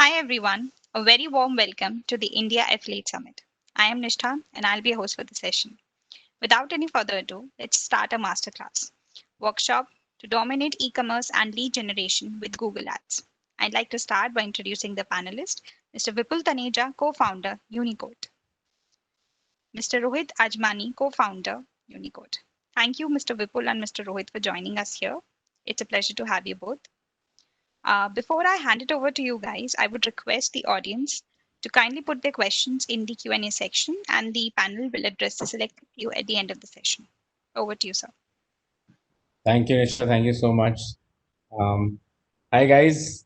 Hi everyone, a very warm welcome to the India Affiliate Summit. I am Nishtha and I'll be a host for the session. Without any further ado, let's start a masterclass workshop to dominate e-commerce and lead generation with Google Ads. I'd like to start by introducing the panelist, Mr. Vipul Taneja, co-founder, Uniquote. Mr. Rohit Ajmani, co-founder, Uniquote. Thank you, Mr. Vipul and Mr. Rohit, for joining us here. It's a pleasure to have you both. Before I hand it over to you guys, I would request the audience to kindly put their questions in the Q&A section, and the panel will address the select few at the end of the session. Over to you, sir. Thank you, Nisha. Thank you so much. Um, Hi, guys.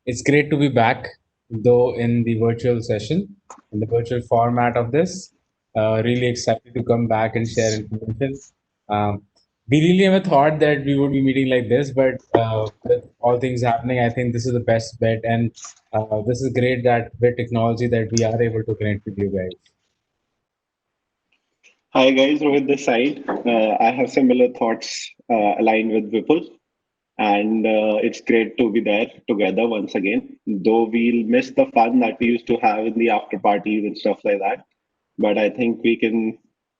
It's great to be back, though in the virtual session, in the virtual format of this. Really excited to come back and share information. Um, we really never thought that we would be meeting like this, but with all things happening, I think this is the best bet. And this is great that with technology that we are able to connect with you guys. Hi guys, Rohit this side. I have similar thoughts aligned with Vipul, and it's great to be there together once again. Though we'll miss the fun that we used to have in the after parties and stuff like that, but I think we can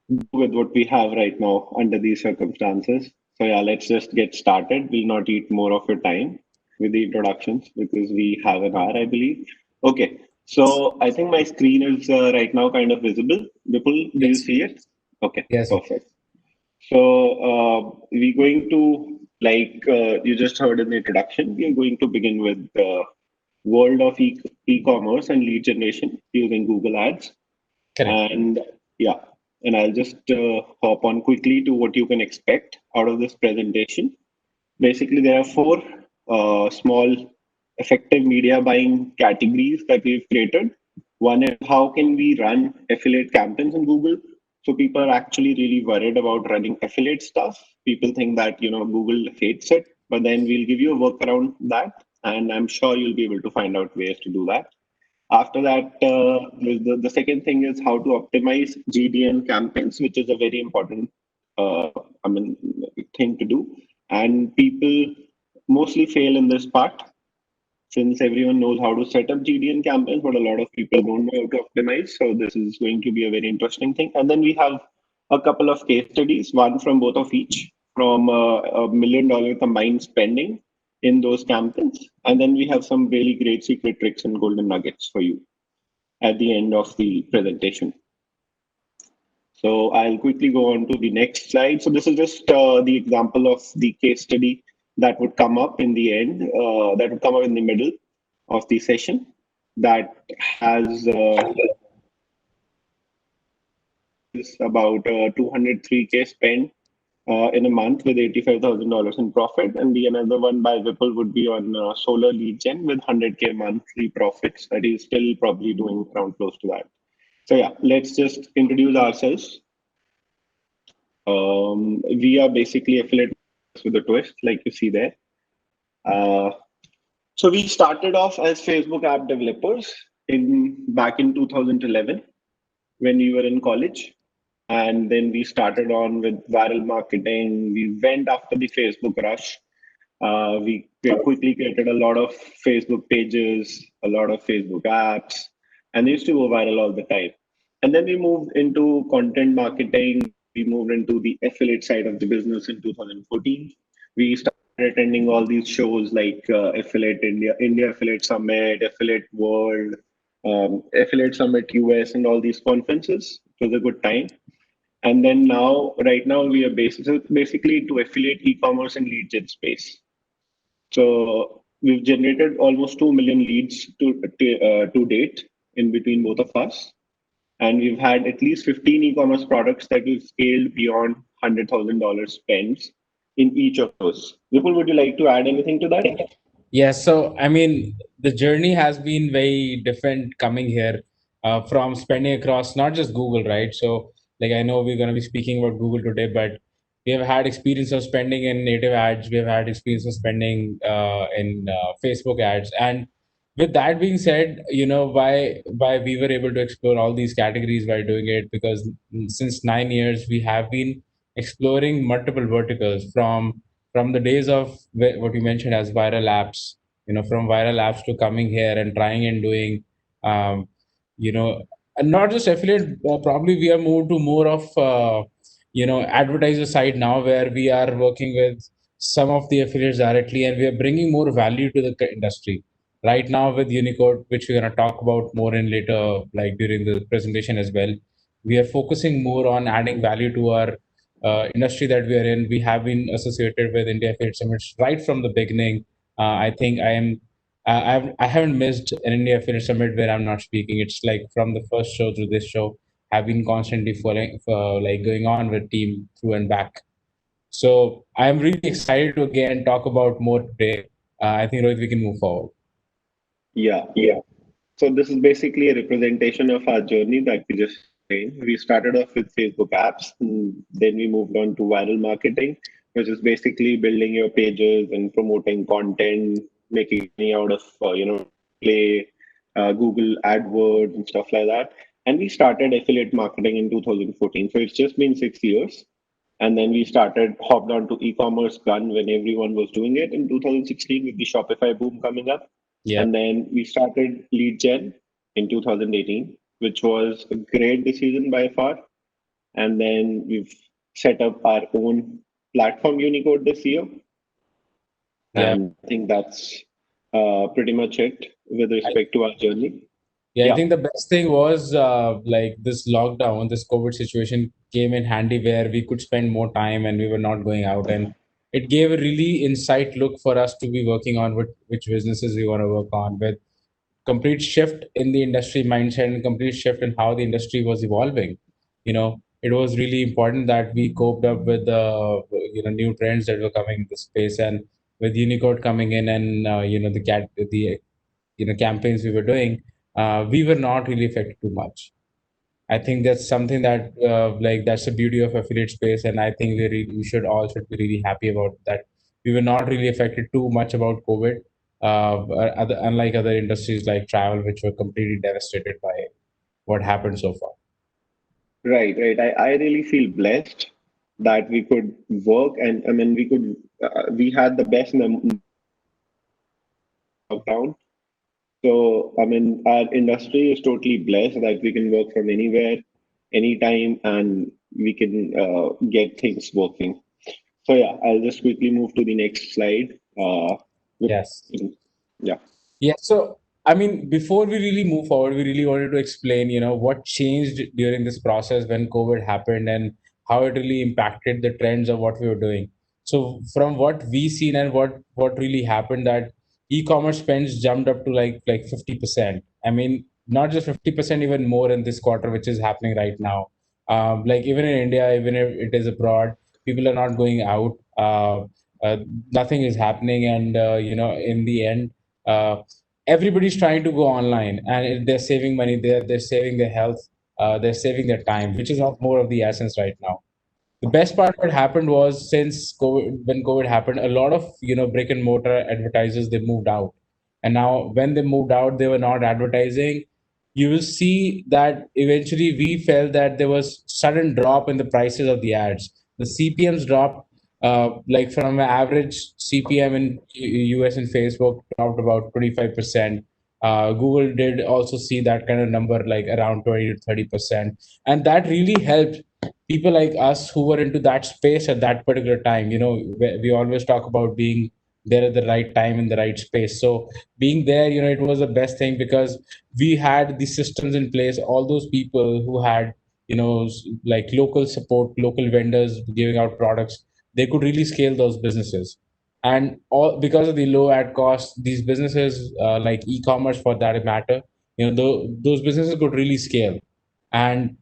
do with what we have right now under these circumstances. So yeah, let's just get started. We'll not eat more of your time with the introductions because we have an hour, I believe. Okay, so I think my screen is right now kind of visible. Vipul, do you Yes. see it? Okay, Yes. perfect. So we're going to, like you just heard in the introduction, we are going to begin with the world of e-commerce and lead generation using Google Ads. Correct. And yeah, and I'll just hop on quickly to what you can expect out of this presentation. Basically, there are four small effective media buying categories that we've created. One is how can we run affiliate campaigns in Google? So people are actually really worried about running affiliate stuff. People think that Google hates it, but then we'll give you a workaround that, and I'm sure you'll be able to find out ways to do that. After that, the second thing is how to optimize GDN campaigns, which is a very important, uh, I mean, thing to do. And people mostly fail in this part since everyone knows how to set up GDN campaigns, but a lot of people don't know how to optimize. So this is going to be a very interesting thing. And then we have a couple of case studies, one from both of each, from $1 million combined spending in those campaigns. And then we have some really great secret tricks and golden nuggets for you at the end of the presentation. So I'll quickly go on to the next slide. So this is just the example of the case study that would come up in the end, that would come up in the middle of the session that has is about 203K spent in a month with $85,000 in profit. And the another one by Vipul would be on solar lead gen with 100K monthly profits that he's still probably doing around close to that. So yeah, let's just introduce ourselves. We are basically affiliate with a twist, like you see there. Uh, so we started off as Facebook app developers back in 2011 when we were in college. And then we started on with viral marketing. We went after the Facebook rush. We quickly created a lot of Facebook pages, a lot of Facebook apps, and they used to go viral all the time. And then we moved into content marketing. We moved into the affiliate side of the business in 2014. We started attending all these shows like Affiliate India, India Affiliate Summit, Affiliate World, Affiliate Summit US, and all these conferences. It was a good time. And then right now, we are basically into affiliate e-commerce and lead gen space. So we've generated almost 2 million leads to date in between both of us. And we've had at least 15 e-commerce products that we've scaled beyond $100,000 spends in each of those. Vipul, would you like to add anything to that? Yeah, so I mean, the journey has been very different coming here from spending across not just Google, right? So, like, I know we're going to be speaking about Google today, but we have had experience of spending in native ads. We have had experience of spending in Facebook ads. And with that being said, why we were able to explore all these categories by doing it, because since 9 years, we have been exploring multiple verticals from the days of what you mentioned as viral apps, from viral apps to coming here and trying and doing, um, and not just affiliate. Probably we are moved to more of advertiser side now, where we are working with some of the affiliates directly, and we are bringing more value to the industry right now with Uniquote, which we're going to talk about more in later, like during the presentation as well. We are focusing more on adding value to our industry that we are in. We have been associated with India Affiliate Summits right from the beginning. I think I haven't missed an India Affiliate Summit where I'm not speaking. It's like from the first show to this show, have been constantly following, like going on with team through and back. So I'm really excited to again talk about more today. I think Rohit, we can move forward. Yeah. So this is basically a representation of our journey that we just explained. We started off with Facebook apps, and then we moved on to viral marketing, which is basically building your pages and promoting content, making money out of play, Google AdWords and stuff like that. And we started affiliate marketing in 2014. So it's just been 6 years. And then we started hopped on to e-commerce gun when everyone was doing it in 2016 with the Shopify boom coming up. Yeah. And then we started lead gen in 2018, which was a great decision by far. And then we've set up our own platform, Uniquote, this year. Yeah. And I think that's pretty much it with respect to our journey. Yeah, I Yeah. think the best thing was like this lockdown, this COVID situation came in handy where we could spend more time and we were not going out. And it gave a really insight look for us to be working on which businesses we want to work on, with complete shift in the industry mindset and complete shift in how the industry was evolving. It was really important that we coped up with the new trends that were coming in the space, and with Unicode coming in, and the campaigns we were doing, we were not really affected too much. I think that's something that that's the beauty of affiliate space, and I think we should all should be really happy about that. We were not really affected too much about COVID, unlike other industries like travel, which were completely devastated by what happened so far. Right. I really feel blessed that we could work, and I mean, we had the best lockdown. So, I mean, our industry is totally blessed that we can work from anywhere, anytime, and we can get things working. So, yeah, I'll just quickly move to the next slide. Yes. Yeah. Yeah. So, I mean, before we really move forward, we really wanted to explain, what changed during this process when COVID happened and how it really impacted the trends of what we were doing. So, from what we seen and what really happened, that e-commerce spends jumped up to like 50%. I mean, not just 50%, even more in this quarter, which is happening right now. Like even in India, even if it is abroad, people are not going out. Uh, Nothing is happening, and in the end. Uh, Everybody's trying to go online, and they're saving money, they're saving their health, they're saving their time, which is of more of the essence right now. The best part what happened was, when COVID happened, a lot of brick and mortar advertisers, they moved out, and now when they moved out, they were not advertising. You will see that eventually we felt that there was sudden drop in the prices of the ads. The CPMs dropped, like from an average CPM in US and Facebook dropped about 25%. Google did also see that kind of number, like around 20 to 30%, and that really helped people like us who were into that space at that particular time. We always talk about being there at the right time in the right space. So being there, it was the best thing, because we had the systems in place, all those people who had like local support, local vendors giving out products, they could really scale those businesses. And all because of the low ad cost, these businesses, like e-commerce for that matter, those businesses could really scale, and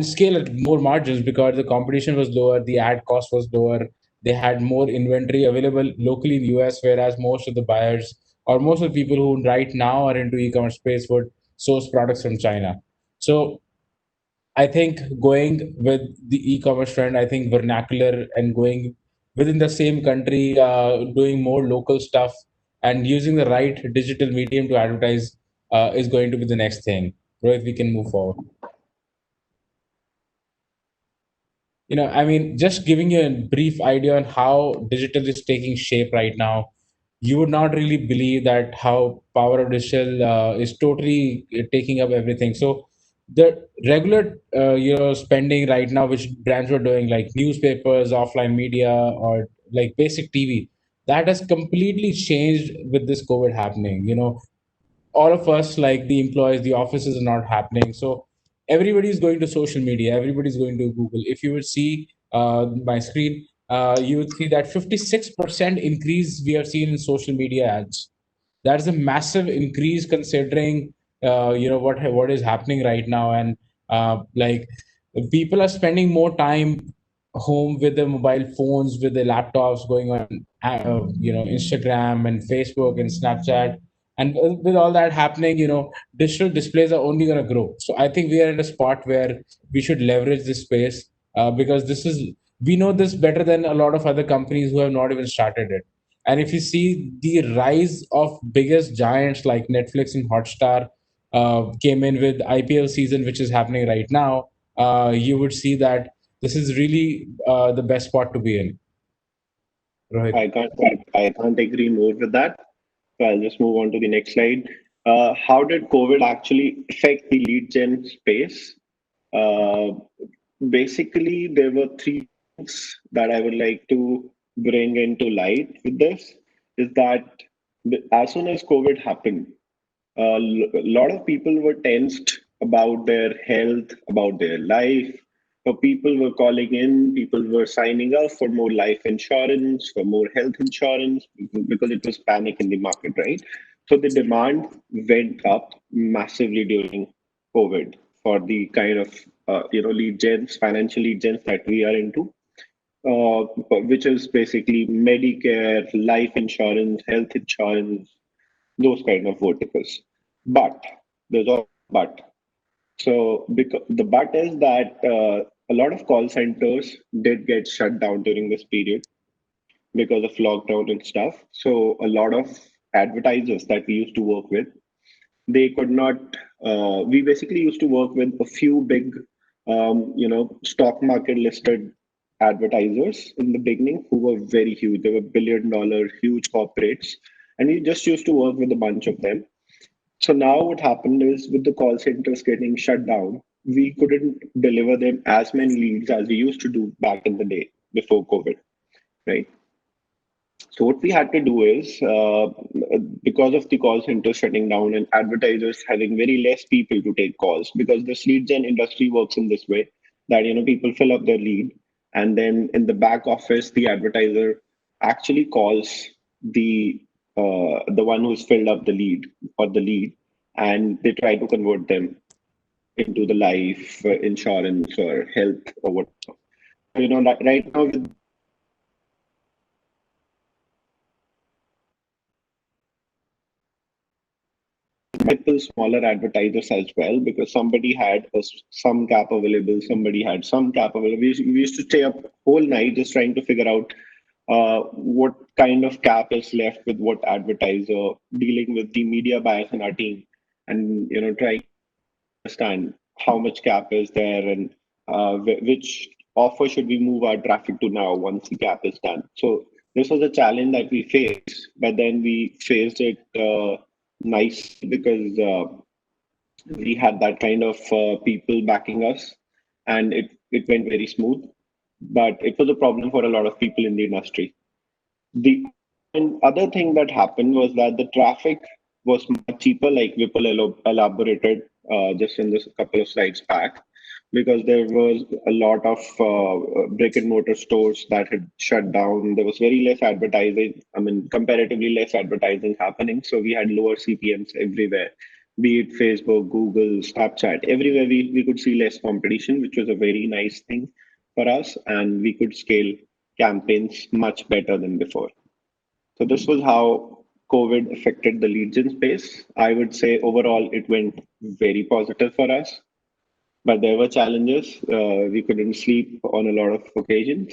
scale at more margins, because the competition was lower, the ad cost was lower, they had more inventory available locally in the US, whereas most of the buyers, or most of the people who right now are into e-commerce space, would source products from China. So I think going with the e-commerce trend, I think vernacular and going within the same country, doing more local stuff and using the right digital medium to advertise, is going to be the next thing. Rohit, we can move forward. I mean, just giving you a brief idea on how digital is taking shape right now. you would not really believe that how power of digital is totally taking up everything. So the regular spending right now, which brands were doing, like newspapers, offline media, or like basic TV, that has completely changed with this COVID happening. All of us, like the employees, the offices are not happening. So everybody's going to social media, everybody's going to Google. If you would see my screen, you would see that 56% increase we have seen in social media ads. That's a massive increase considering what is happening right now. And like people are spending more time home with their mobile phones, with their laptops, going on Instagram and Facebook and Snapchat. And with all that happening, digital displays are only going to grow. So I think we are in a spot where we should leverage this space, because we know this better than a lot of other companies who have not even started it. And if you see the rise of biggest giants like Netflix and Hotstar came in with IPL season, which is happening right now, you would see that this is really the best spot to be in. Rohit. I can't agree more with that. So I'll just move on to the next slide. How did COVID actually affect the lead gen space? Uh, Basically, there were three things that I would like to bring into light with this. Is that as soon as COVID happened, a lot of people were tensed about their health, about their life. So people were calling in, people were signing up for more life insurance, for more health insurance, because it was panic in the market, right? So the demand went up massively during COVID for the kind of lead gens, financial lead gens that we are into, uh, which is basically Medicare, life insurance, health insurance, those kind of verticals. But there's a but. So because the but is that a lot of call centers did get shut down during this period because of lockdown and stuff. So a lot of advertisers that we used to work with, they could not. We basically used to work with a few big, stock market listed advertisers in the beginning who were very huge. They were billion-dollar huge corporates, and we just used to work with a bunch of them. So now what happened is with the call centers getting shut down, we couldn't deliver them as many leads as we used to do back in the day before COVID, right? So what we had to do is, because of the call center shutting down and advertisers having very less people to take calls, because this lead gen industry works in this way that people fill up their lead, and then in the back office, the advertiser actually calls the one who's filled up the lead or the lead, and they try to convert them into the life insurance or health or whatever. Right now with multiple smaller advertisers as well, because somebody had some cap available, somebody had some cap available. We used to stay up whole night just trying to figure out what kind of cap is left with what advertiser, dealing with the media buyers in our team, and trying to understand how much cap is there, and which offer should we move our traffic to now once the cap is done. So this was a challenge that we faced, but then we faced it nice because we had that kind of people backing us, and it went very smooth. But it was a problem for a lot of people in the industry. The other thing that happened was that the traffic was much cheaper, like Vipul elaborated just in this couple of slides back, because there was a lot of brick and mortar stores that had shut down. There was very less advertising. I mean, comparatively less advertising happening. So we had lower CPMs everywhere, be it Facebook, Google, Snapchat. Everywhere we could see less competition, which was a very nice thing for us. And we could scale campaigns much better than before. So this was how COVID affected the lead gen space. I would say overall it went very positive for us, but there were challenges. We couldn't sleep on a lot of occasions.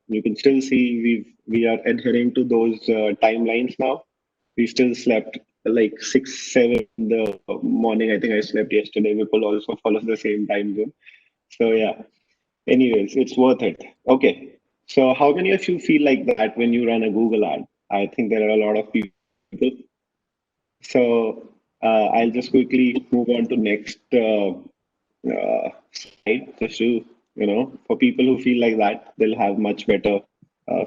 You can still see we are adhering to those timelines now. We still slept like 6, 7 in the morning. I think I slept yesterday. People also follow the same time zone. So yeah. Anyways, it's worth it. Okay. So how many of you feel like that when you run a Google ad? I think there are a lot of people. So I'll just quickly move on to next slide, just to, for people who feel like that, they'll have much better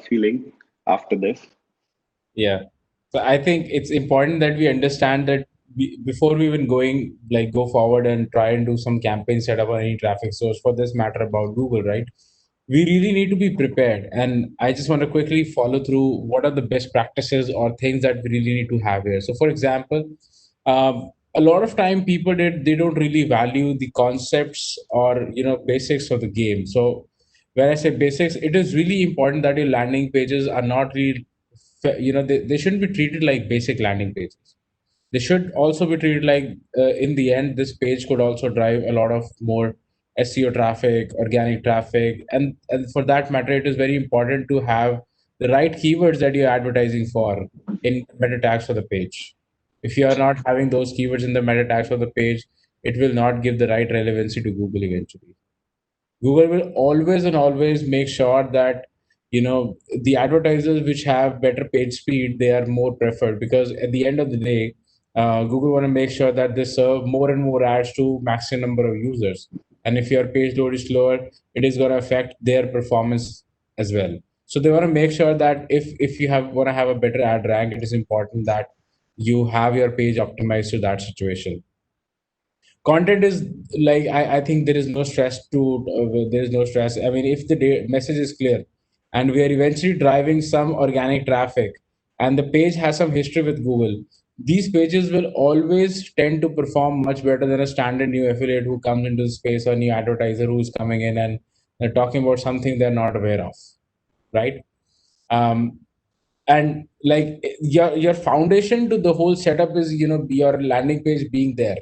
feeling after this. Yeah. So I think it's important that we understand that before we even go forward and try and do some campaign setup or any traffic source for this matter about Google, right? We really need to be prepared. And I just want to quickly follow through what are the best practices or things that we really need to have here. So for example, a lot of time they don't really value the concepts or basics of the game. So when I say basics, it is really important that your landing pages are not really they shouldn't be treated like basic landing pages. They should also be treated like in the end this page could also drive a lot of more SEO traffic, organic traffic, and for that matter it is very important to have the right keywords that you're advertising for in meta tags for the page. If you are not having those keywords in the meta tags for the page, it will not give the right relevancy to Google eventually. Google will always and always make sure that the advertisers which have better page speed, they are more preferred, because at the end of the day, Google want to make sure that they serve more and more ads to maximum number of users. And if your page load is slower, it is going to affect their performance as well. So they want to make sure that if you have want to have a better ad rank, it is important that you have your page optimized to that situation. Content is like I think there is no stress there is no stress. I mean, if the message is clear and we are eventually driving some organic traffic and the page has some history with Google, these pages will always tend to perform much better than a standard new affiliate who comes into the space, or new advertiser who's coming in and they're talking about something they're not aware of, right? um, and like your foundation to the whole setup is your landing page being there,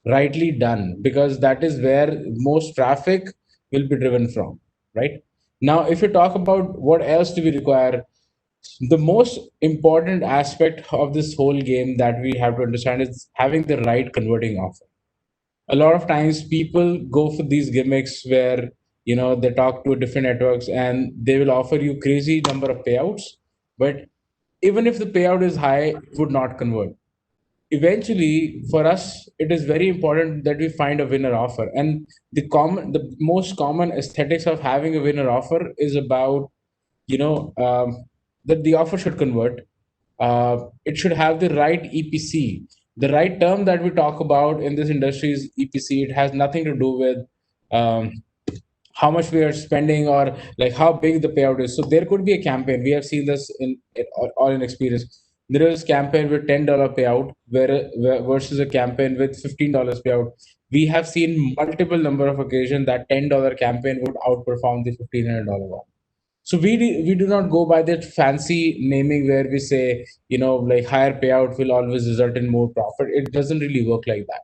rightly done, because that is where most traffic will be driven from, right? Now if you talk about what else do we require, the most important aspect of this whole game that we have to understand is having the right converting offer. A lot of times people go for these gimmicks where they talk to different networks and they will offer you crazy number of payouts, but even if the payout is high, it would not convert. Eventually for us it is very important that we find a winner offer, and the most common aesthetics of having a winner offer is about that the offer should convert. It should have the right EPC. The right term that we talk about in this industry is EPC. It has nothing to do with um, how much we are spending or like how big the payout is. So there could be a campaign. We have seen this all in experience. There is campaign with $10 payout versus a campaign with $15 payout. We have seen multiple number of occasions that $10 campaign would outperform the $1,500 one. So we do not go by that fancy naming where we say, like higher payout will always result in more profit. It doesn't really work like that.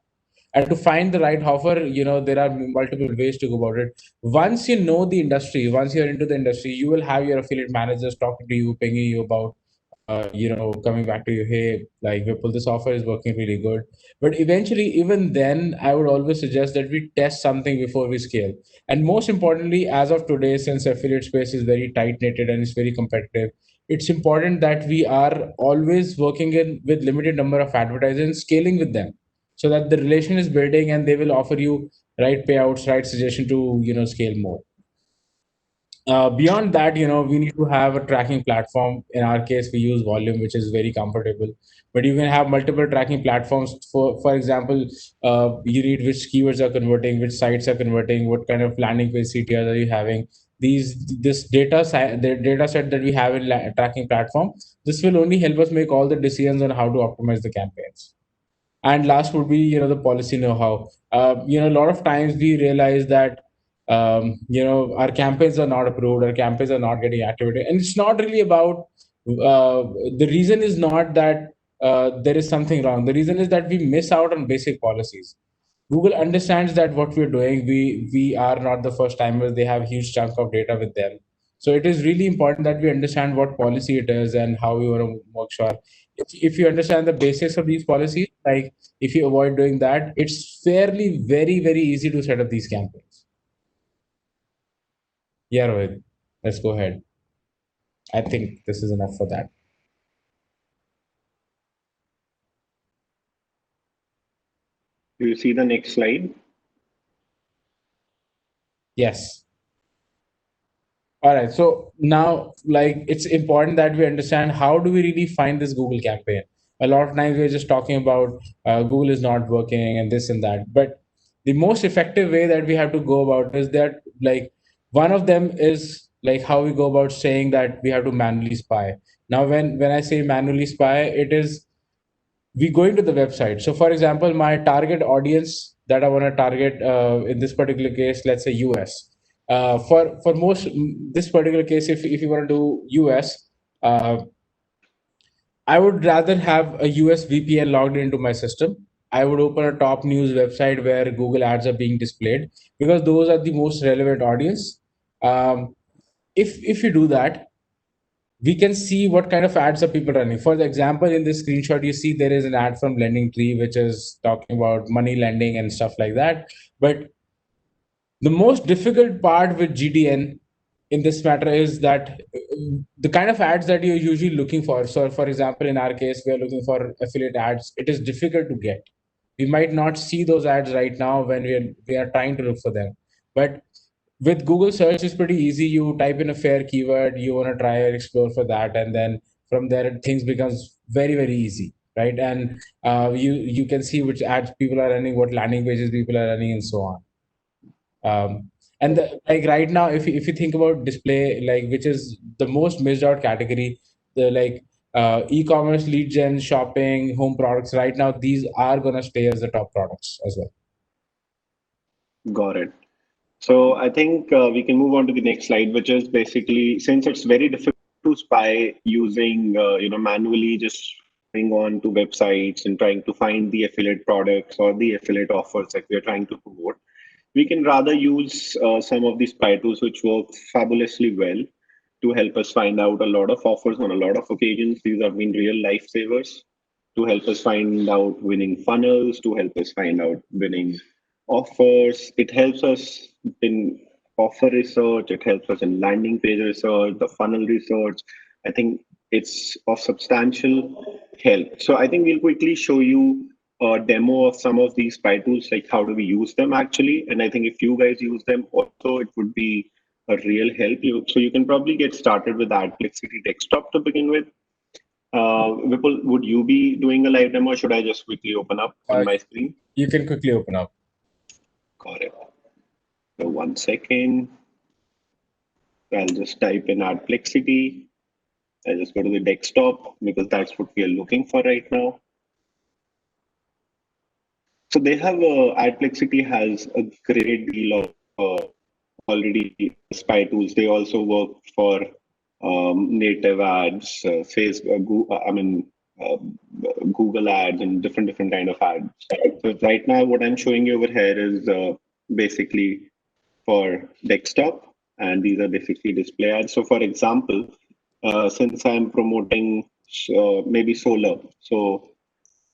And to find the right offer, there are multiple ways to go about it. Once you know the industry, once you're into the industry, you will have your affiliate managers talking to you, pinging you about coming back to you, hey, like Vipul, this offer is working really good. But eventually, even then, I would always suggest that we test something before we scale. And most importantly, as of today, since affiliate space is very tight knitted and it's very competitive, it's important that we are always working in with limited number of advertisers and scaling with them, so that the relation is building and they will offer you right payouts, right suggestion to scale more. Beyond that, we need to have a tracking platform. In our case, we use Volume, which is very comfortable. But you can have multiple tracking platforms. For example, you read which keywords are converting, which sites are converting, what kind of landing page CTRs are you having. The data set that we have in tracking platform, this will only help us make all the decisions on how to optimize the campaigns. And last would be the policy know-how. A lot of times we realize that our campaigns are not approved, our campaigns are not getting activated, and it's not really about the reason is not that there is something wrong. The reason is that we miss out on basic policies. Google understands that what we're doing, we are not the first timers. They have huge chunk of data with them. So it is really important that we understand what policy it is and how we want to make sure. If you understand the basics of these policies, like if you avoid doing that, it's fairly very easy to set up these campaigns. Yeah, Rohit, let's go ahead. I think this is enough for that. Do you see the next slide? Yes. All right. So now, like, it's important that we understand how do we really find this Google campaign. A lot of times we're just talking about Google is not working and this and that. But the most effective way that we have to go about is that, like, one of them is like how we go about saying that we have to manually spy. Now, when I say manually spy, it is we go into the website. So, for example, my target audience that I want to target in this particular case, let's say US. For most this particular case, if you want to do US, uh, I would rather have a US VPN logged into my system. I would open a top news website where Google ads are being displayed because those are the most relevant audience. Um, if you do that, we can see what kind of ads are people running. For the example, in this screenshot, you see there is an ad from Lending Tree, which is talking about money lending and stuff like that. But the most difficult part with GDN in this matter is that the kind of ads that you're usually looking for. So, for example, in our case, we are looking for affiliate ads. It is difficult to get. We might not see those ads right now when we are trying to look for them. But with Google search, it's pretty easy. You type in a fair keyword, you want to try and explore for that, and then from there things becomes very easy, right? And you can see which ads people are running, what landing pages people are running, and so on. And like right now, if you think about display, like which is the most missed out category, the like e-commerce, lead gen, shopping, home products. Right now, these are gonna stay as the top products as well. Got it. So I think we can move on to the next slide, which is basically, since it's very difficult to spy using manually just going on to websites and trying to find the affiliate products or the affiliate offers that we are trying to promote, we can rather use some of these spy tools which work fabulously well to help us find out a lot of offers on a lot of occasions. These have been real lifesavers to help us find out winning funnels, to help us find out winning offers. It helps us in offer research, it helps us in landing page research, the funnel research. I think it's of substantial help. So I think we'll quickly show you a demo of some of these spy tools, like how do we use them actually. And I think if you guys use them also, it would be a real help. So you can probably get started with Adplexity Desktop to begin with. Vipul, would you be doing a live demo or should I just quickly open up on Uh, my screen? you can quickly open up. Got it. So 1 second. I'll just type in Adplexity. I just go to the desktop because that's what we are looking for right now. So they have Adplexity has a great deal of already spy tools. They also work for native ads, uh, Google ads, and different kind of ads. So right now, what I'm showing you over here is basically for desktop, and these are basically display ads. So for example, since I'm promoting maybe solar, so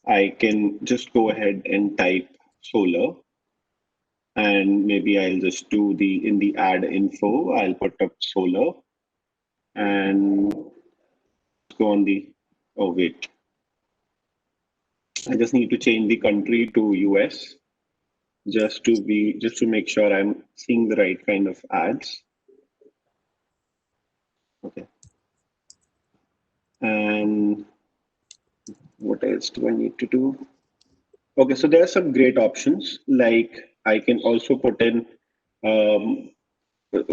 I can just go ahead and type solar, and maybe I'll just do in the ad info, I'll put up solar and go on the, oh wait, I just need to change the country to US just to make sure I'm seeing the right kind of ads. Okay. And what else do I need to do? Okay, so there are some great options. Like I can also put in, um,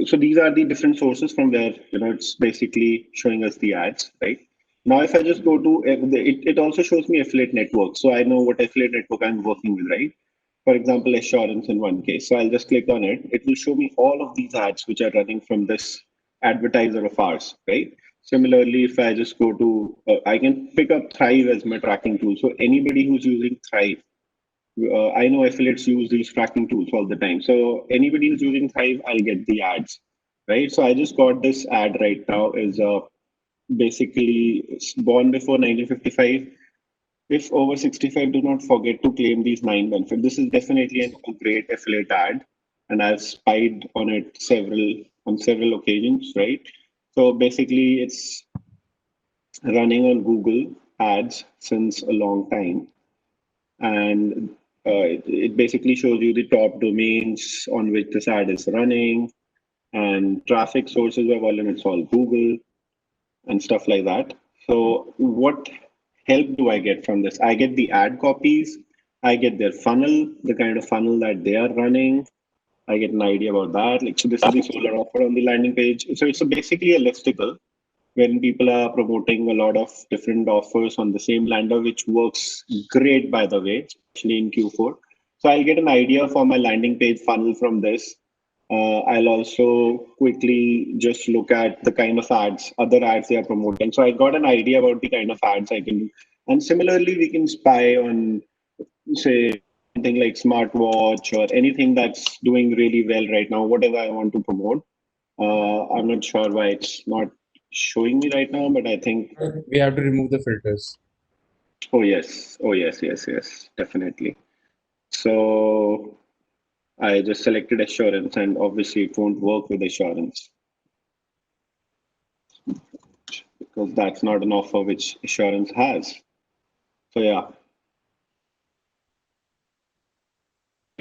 so these are the different sources from where, it's basically showing us the ads, right? Now, if I just go to, it also shows me affiliate network. So I know what affiliate network I'm working with, right? For example, assurance in one case. So I'll just click on it. It will show me all of these ads which are running from this advertiser of ours, right? Similarly, if I just go to, I can pick up Thrive as my tracking tool. So anybody who's using Thrive, I know affiliates use these tracking tools all the time. So anybody who's using Thrive, I'll get the ads, right? So I just got this ad right now is basically born before 1955. If over 65, do not forget to claim these 9 benefits. This is definitely a great affiliate ad, and I've spied on it on several occasions, right? So basically, it's running on Google Ads since a long time, and it basically shows you the top domains on which this ad is running and traffic sources by volume. It's all Google and stuff like that. So what help do I get from this? I get the ad copies, I get their funnel, the kind of funnel that they are running. I get an idea about that. Like, so this is the solar offer on the landing page. So it's basically a listicle when people are promoting a lot of different offers on the same lander, which works great, by the way, especially in Q4. So I'll get an idea for my landing page funnel from this. I'll also quickly just look at the kind of ads, other ads they are promoting. So I got an idea about the kind of ads I can do. And similarly, we can spy on, say, something like smartwatch or anything that's doing really well right now, whatever I want to promote. I'm not sure why it's not showing me right now, but I think, We have to remove the filters. yes, definitely. So I just selected assurance, and obviously it won't work with assurance because that's not an offer which assurance has. So yeah,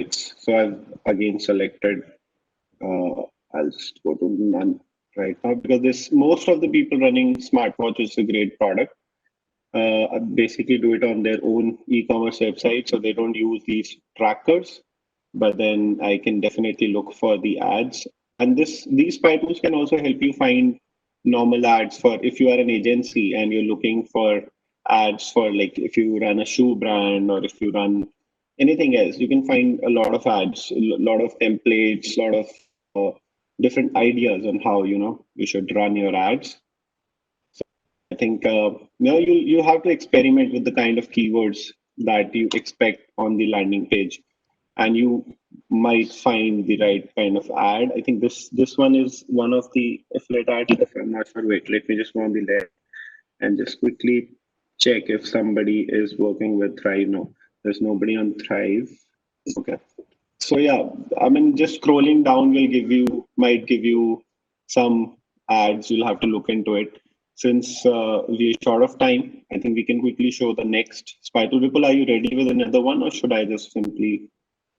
so I've again selected. I'll just go to none right now because this most of the people running smartwatch is a great product. Basically do it on their own e-commerce website, so they don't use these trackers. But then I can definitely look for the ads, and these spy tools can also help you find normal ads for if you are an agency and you're looking for ads for, like, if you run a shoe brand or if you run anything else, you can find a lot of ads, a lot of templates, a lot of different ideas on how you should run your ads. I think you have to experiment with the kind of keywords that you expect on the landing page, and you might find the right kind of ad. I think this one is one of the affiliate ads. If I'm not sure, wait, let me just go on the left and just quickly check if somebody is working with Thrive. No, there's nobody on Thrive. Okay. So yeah, I mean, just scrolling down might give you some ads. You'll have to look into it. Since we're short of time, I think we can quickly show the next spy tool. Vipul, are you ready with another one, or should I just simply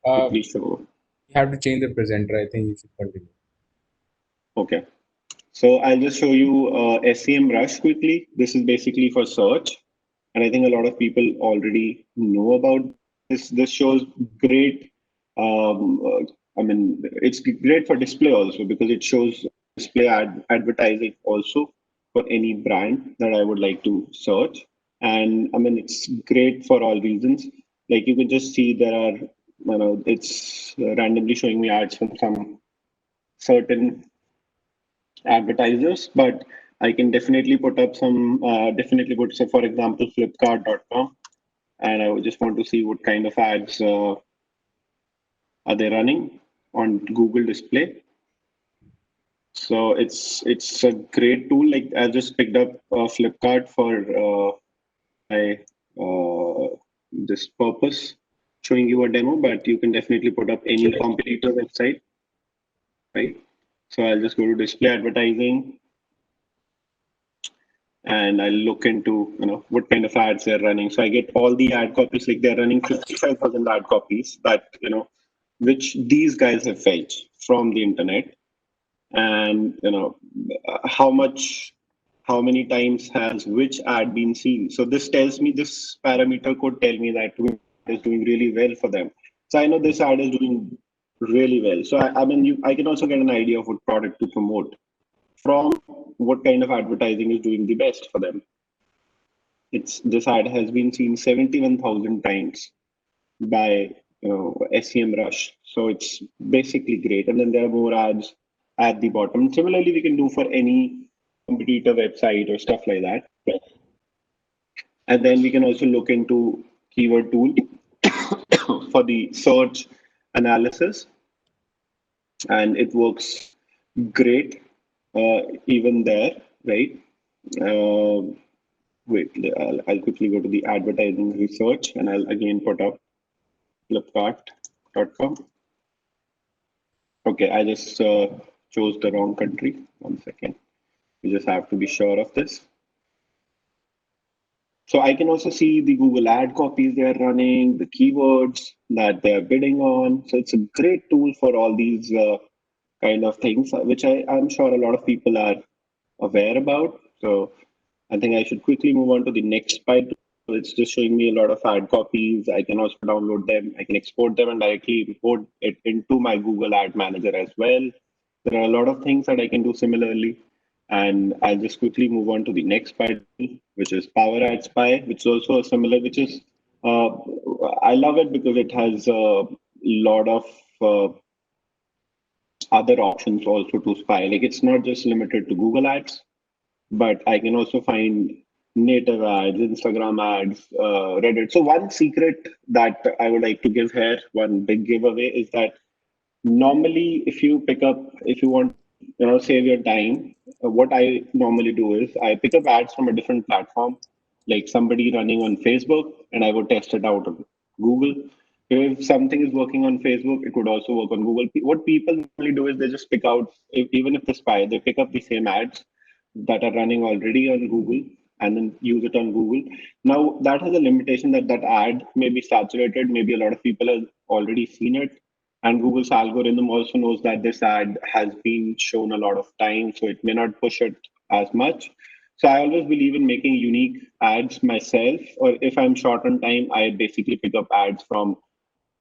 Uh, quickly show? you have to change the presenter. I think you should continue. Okay. So I'll just show you SEM Rush quickly. This is basically for search, and I think a lot of people already know about this. This shows great. I mean, it's great for display also because it shows display advertising also for any brand that I would like to search. And I mean, it's great for all reasons. Like you can just see there are, it's randomly showing me ads from some certain advertisers, but I can definitely put up some, so for example, flipkart.com, and I would just want to see what kind of ads are they running on Google display. So it's a great tool. Like I just picked up Flipkart for my this purpose, showing you a demo, but you can definitely put up any competitor website, right? So I'll just go to display advertising, and I'll look into what kind of ads they're running. So I get all the ad copies. Like they're running 55,000 ad copies that which these guys have fetched from the internet, and how many times has which ad been seen. So this parameter could tell me that which ad is doing really well for them. So I know this ad is doing really well. So I mean, I can also get an idea of what product to promote from what kind of advertising is doing the best for them. This ad has been seen 71,000 times by SEM Rush, so it's basically great. And then there are more ads at the bottom. Similarly, we can do for any competitor website or stuff like that. And then we can also look into keyword tool for the search analysis, and it works great even there, right? Uh, Wait, I'll quickly go to the advertising research, and I'll again put up flipkart.com. Okay, I just chose the wrong country. 1 second. You just have to be sure of this. So I can also see the Google ad copies they are running, the keywords that they are bidding on. So it's a great tool for all these kind of things, which I'm sure a lot of people are aware about. So I think I should quickly move on to the next slide. It's just showing me a lot of ad copies. I can also download them. I can export them and directly import it into my Google Ad Manager as well. There are a lot of things that I can do similarly. And I'll just quickly move on to the next slide, which is Power Ad Spy, which is also a similar, which is, uh, I love it because it has a lot of other options also to spy. Like it's not just limited to Google Ads, but I can also find native ads, Instagram ads, Reddit. So one secret that I would like to give here, one big giveaway is that normally if you want, save your time, what I normally do is I pick up ads from a different platform, like somebody running on Facebook, and I would test it out on Google. If something is working on Facebook, it would also work on Google. What people normally do is they just pick out, even if they spy, they pick up the same ads that are running already on Google and then use it on Google. Now that has a limitation that that ad may be saturated. Maybe a lot of people have already seen it, and Google's algorithm also knows that this ad has been shown a lot of times, so it may not push it as much. So I always believe in making unique ads myself, or if I'm short on time, I basically pick up ads from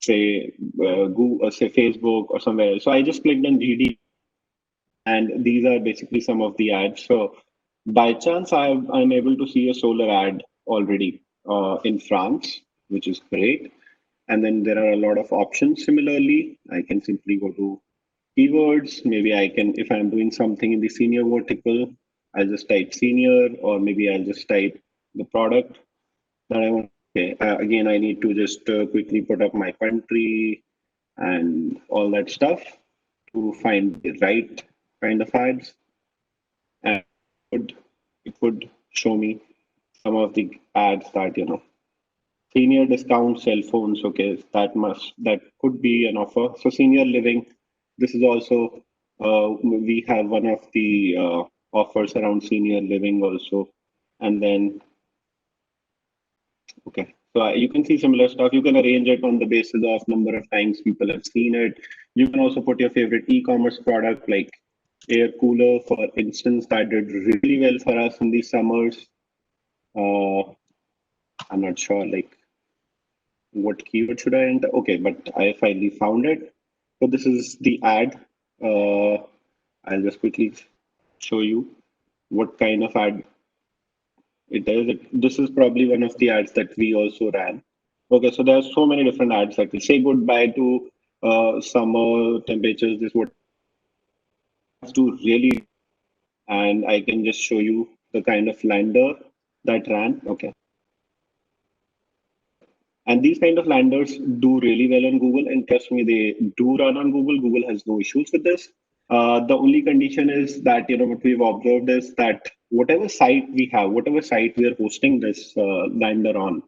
say Google, say Facebook or somewhere else. So I just clicked on GD, and these are basically some of the ads. So by chance, I'm able to see a solar ad already in France, which is great. And then there are a lot of options. Similarly, I can simply go to keywords. Maybe I can, if I'm doing something in the senior vertical, I'll just type senior, or maybe I'll just type the product that I want. Okay, again, I need to just quickly put up my country and all that stuff to find the right kind of ads, and it would show me some of the ads that senior discount cell phones. Okay, that could be an offer. So senior living, this is also we have one of the offers around senior living also, and then okay. So you can see similar stuff. You can arrange it on the basis of number of times people have seen it. You can also put your favorite e-commerce product like air cooler, for instance, that did really well for us in the summers. Uh, I'm not sure like what keyword should I enter. Okay, but I finally found it. So this is the ad. Uh, I'll just quickly show you what kind of ad it is. This is probably one of the ads that we also ran. Okay, so there's so many different ads that will say goodbye to summer temperatures. This what do really, and I can just show you the kind of lander that ran. Okay, and these kind of landers do really well on Google, and trust me, they do run on Google. Google has no issues with this. The only condition is that what we've observed is that whatever site we have, whatever site we are hosting this lander on,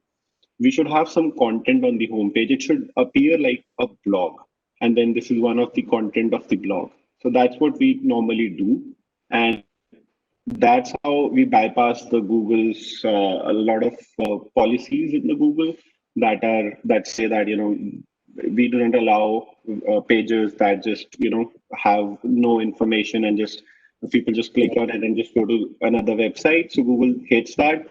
we should have some content on the homepage. It should appear like a blog, and then this is one of the content of the blog. So that's what we normally do, and that's how we bypass the Google's a lot of policies in the Google that say that we do not allow pages that just have no information and just people just click on it and just go to another website. So Google hates that.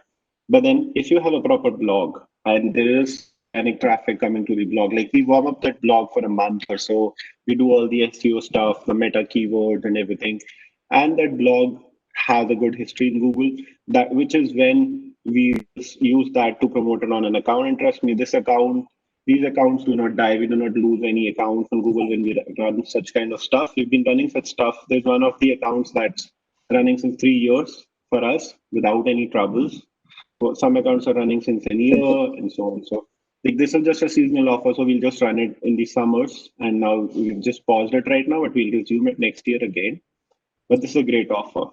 But then if you have a proper blog and there is organic traffic coming to the blog, like we warm up that blog for a month or so, we do all the SEO stuff, the meta keywords and everything, and that blog has a good history in Google, that which is when we use that to promote it on an account. And trust me, these accounts do not die. We do not lose any accounts on Google when we run such kind of stuff. We've been running such stuff. There's one of the accounts that's running since 3 years for us without any troubles. So some accounts are running since a year and so on. So like this is just a seasonal offer, so we'll just run it in the summers. And now we've just paused it right now, but we'll resume it next year again. But this is a great offer.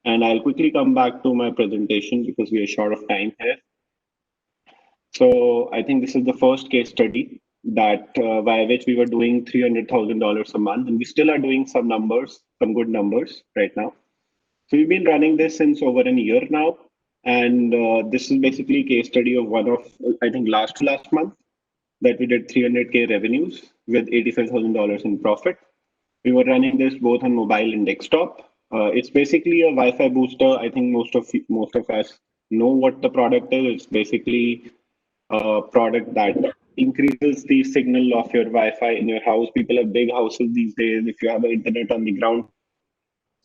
And I'll quickly come back to my presentation because we are short of time here. So I think this is the first case study that by which we were doing $300,000 a month, and we still are doing some numbers, some good numbers right now. So we've been running this since over a year now, And this is basically a case study of one of, I think, last to last month that we did 300K revenues with $85,000 in profit. We were running this both on mobile and desktop. It's basically a Wi-Fi booster. I think most of us know what the product is. It's basically a product that increases the signal of your Wi-Fi in your house. People have big houses these days. If you have internet on the ground floor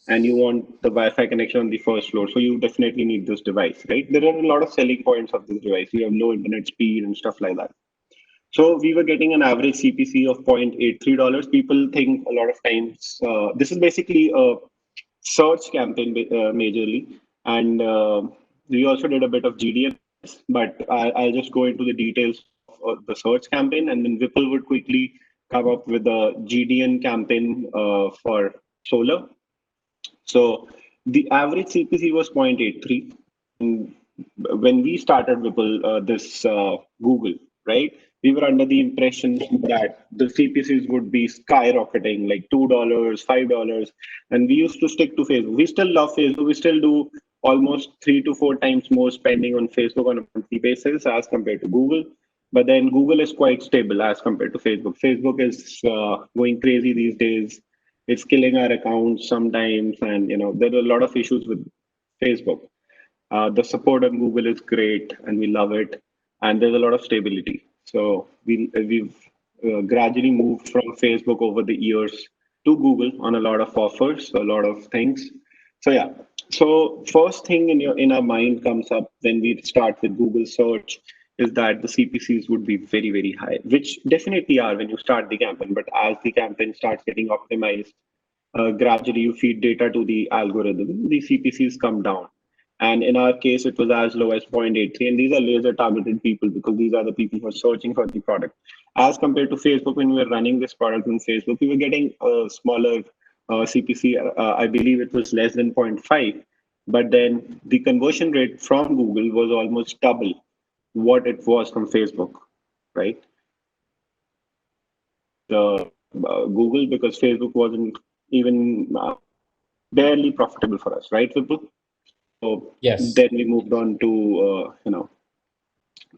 and you want the Wi-Fi connection on the first floor, so you definitely need this device, right? There are a lot of selling points of this device. You have low internet speed and stuff like that. So we were getting an average CPC of $0.83. People think a lot of times this is basically a search campaign majorly, and we also did a bit of GDN on this. But I'll just go into the details of the search campaign, and then Vipul would quickly come up with a GDN campaign for solar. So the average CPC was 0.83. And when we started Vipul, this Google, right? We were under the impression that the CPCs would be skyrocketing, like $2, $5, and we used to stick to Facebook. We still love Facebook. We still do almost 3 to 4 times more spending on Facebook on a monthly basis as compared to Google. But then Google is quite stable as compared to Facebook. Facebook is going crazy these days. It's killing our accounts sometimes, and there are a lot of issues with Facebook. The support on Google is great, and we love it, and there's a lot of stability. So we've gradually moved from Facebook over the years to Google on a lot of offers, a lot of things. So yeah. So first thing in our mind comes up when we start with Google search is that the CPCs would be very, very high, which definitely are when you start the campaign. But as the campaign starts getting optimized, gradually you feed data to the algorithm, the CPCs come down. And in our case, it was as low as 0.83. And these are laser targeted people because these are the people who are searching for the product. As compared to Facebook, when we were running this product on Facebook, we were getting a smaller CPC. I believe it was less than zero point 0.5. But then the conversion rate from Google was almost double what it was from Facebook, right? The Google, because Facebook wasn't even barely profitable for us, right, Vipul? So Yes. then we moved on to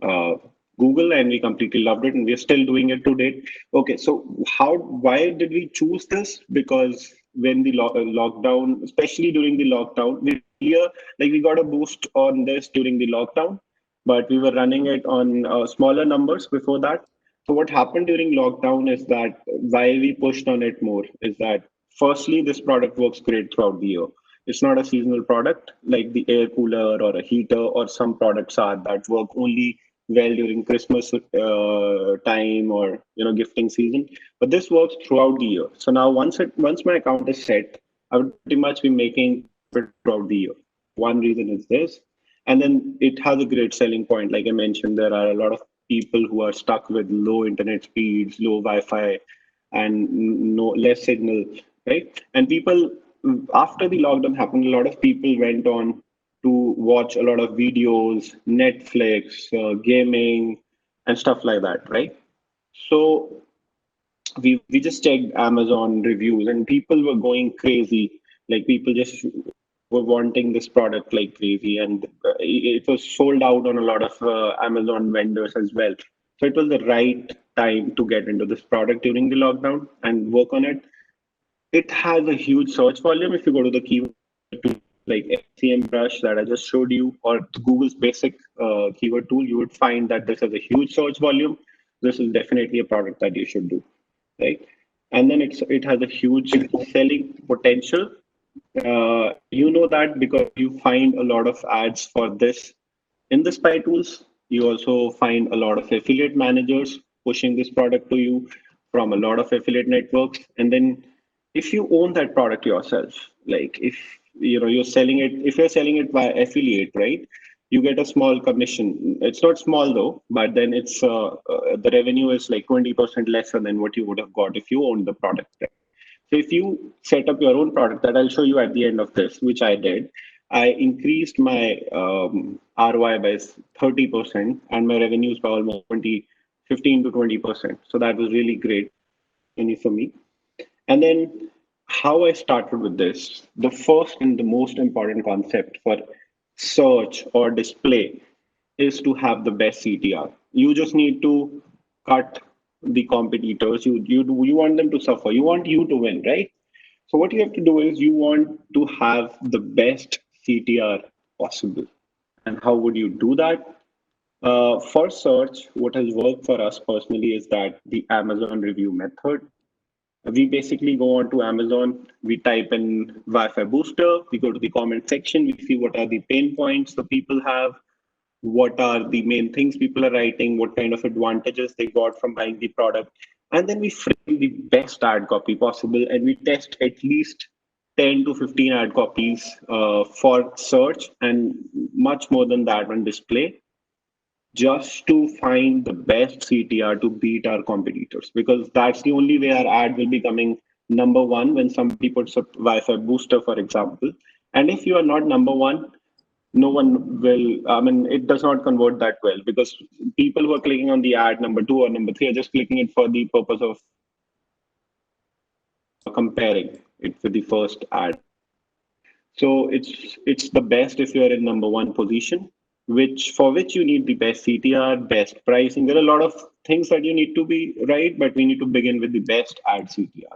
uh, Google, and we completely loved it, and we're still doing it to date. Okay, so why did we choose this? Because when the lockdown, especially during the lockdown, we got a boost on this during the lockdown, but we were running it on smaller numbers before that. So what happened during lockdown is that why we pushed on it more is that firstly, this product works great throughout the year. It's not a seasonal product like the air cooler or a heater or some products are that work only well during Christmas time or gifting season. But this works throughout the year. So now once my account is set, I would pretty much be making profit throughout the year. One reason is this, and then it has a great selling point. Like I mentioned, there are a lot of people who are stuck with low internet speeds, low Wi-Fi, and no less signal, right? And people after the lockdown happened, a lot of people went on to watch a lot of videos, Netflix, gaming, and stuff like that, right? So we just checked Amazon reviews, and people were going crazy. Like people just were wanting this product like crazy, and it was sold out on a lot of Amazon vendors as well. So it was the right time to get into this product during the lockdown and work on it. It has a huge search volume. If you go to the keyword tool like SEM Brush that I just showed you, or Google's basic keyword tool, you would find that this has a huge search volume. This is definitely a product that you should do, right? And then it has a huge selling potential. You know that because you find a lot of ads for this in the spy tools. You also find a lot of affiliate managers pushing this product to you from a lot of affiliate networks. And then if you own that product yourself, like if you're selling it, if you're selling it by affiliate, right? You get a small commission. It's not small though, but then it's the revenue is like 20% lesser than what you would have got if you owned the product. So if you set up your own product that I'll show you at the end of this, which I did, I increased my ROI by 30% and my revenues by almost 15 to 20%. So that was really great for me. And then how I started with this, the first and the most important concept for search or display is to have the best CTR. You just need to cut the competitors. You want them to suffer. You want you to win, right? So what you have to do is you want to have the best CTR possible. And how would you do that? For search, what has worked for us personally is that the Amazon review method. We basically go on to Amazon, we type in Wi-Fi booster, we go to the comment section, we see what are the pain points the people have, what are the main things people are writing, what kind of advantages they got from buying the product. And then we frame the best ad copy possible and we test at least 10 to 15 ad copies for search and much more than that on display just to find the best CTR to beat our competitors because that's the only way our ad will be coming number one when somebody puts a Wi-Fi booster, for example. And if you are not number one, no one will, I mean, it does not convert that well because people who are clicking on the ad number two or number three are just clicking it for the purpose of comparing it with the first ad. So it's the best if you are in number one position, which for which you need the best CTR, best pricing. There are a lot of things that you need to be right, but we need to begin with the best ad CTR.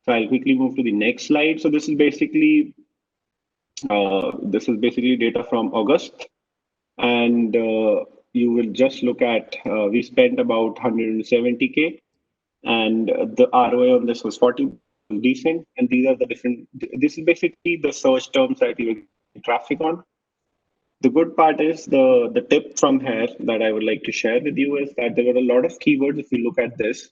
So I'll quickly move to the next slide. So this is basically data from August, and you will just look at we spent about 170K, and the ROI on this was 40, decent. And these are the different. This is basically the search terms that you get traffic on. The good part is the tip from here that I would like to share with you is that there were a lot of keywords. If you look at this,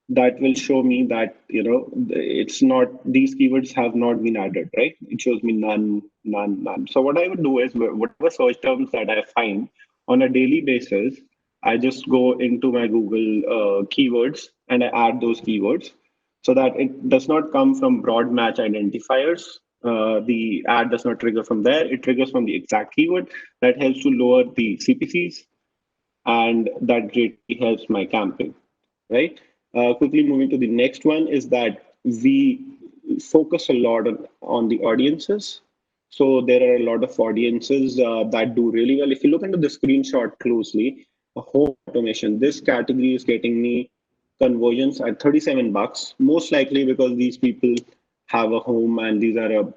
that will show me that it's not these keywords have not been added, right? It shows me none, none, none. So what I would do is whatever search terms that I find on a daily basis, I just go into my Google keywords and I add those keywords so that it does not come from broad match identifiers. The ad does not trigger from there. It triggers from the exact keyword that helps to lower the CPCs, and that greatly helps my campaign, right? Quickly moving to the next one is that we focus a lot on the audiences. So there are a lot of audiences that do really well. If you look into the screenshot closely, a home automation, this category is getting me conversions at 37 bucks, most likely because these people have a home and these are a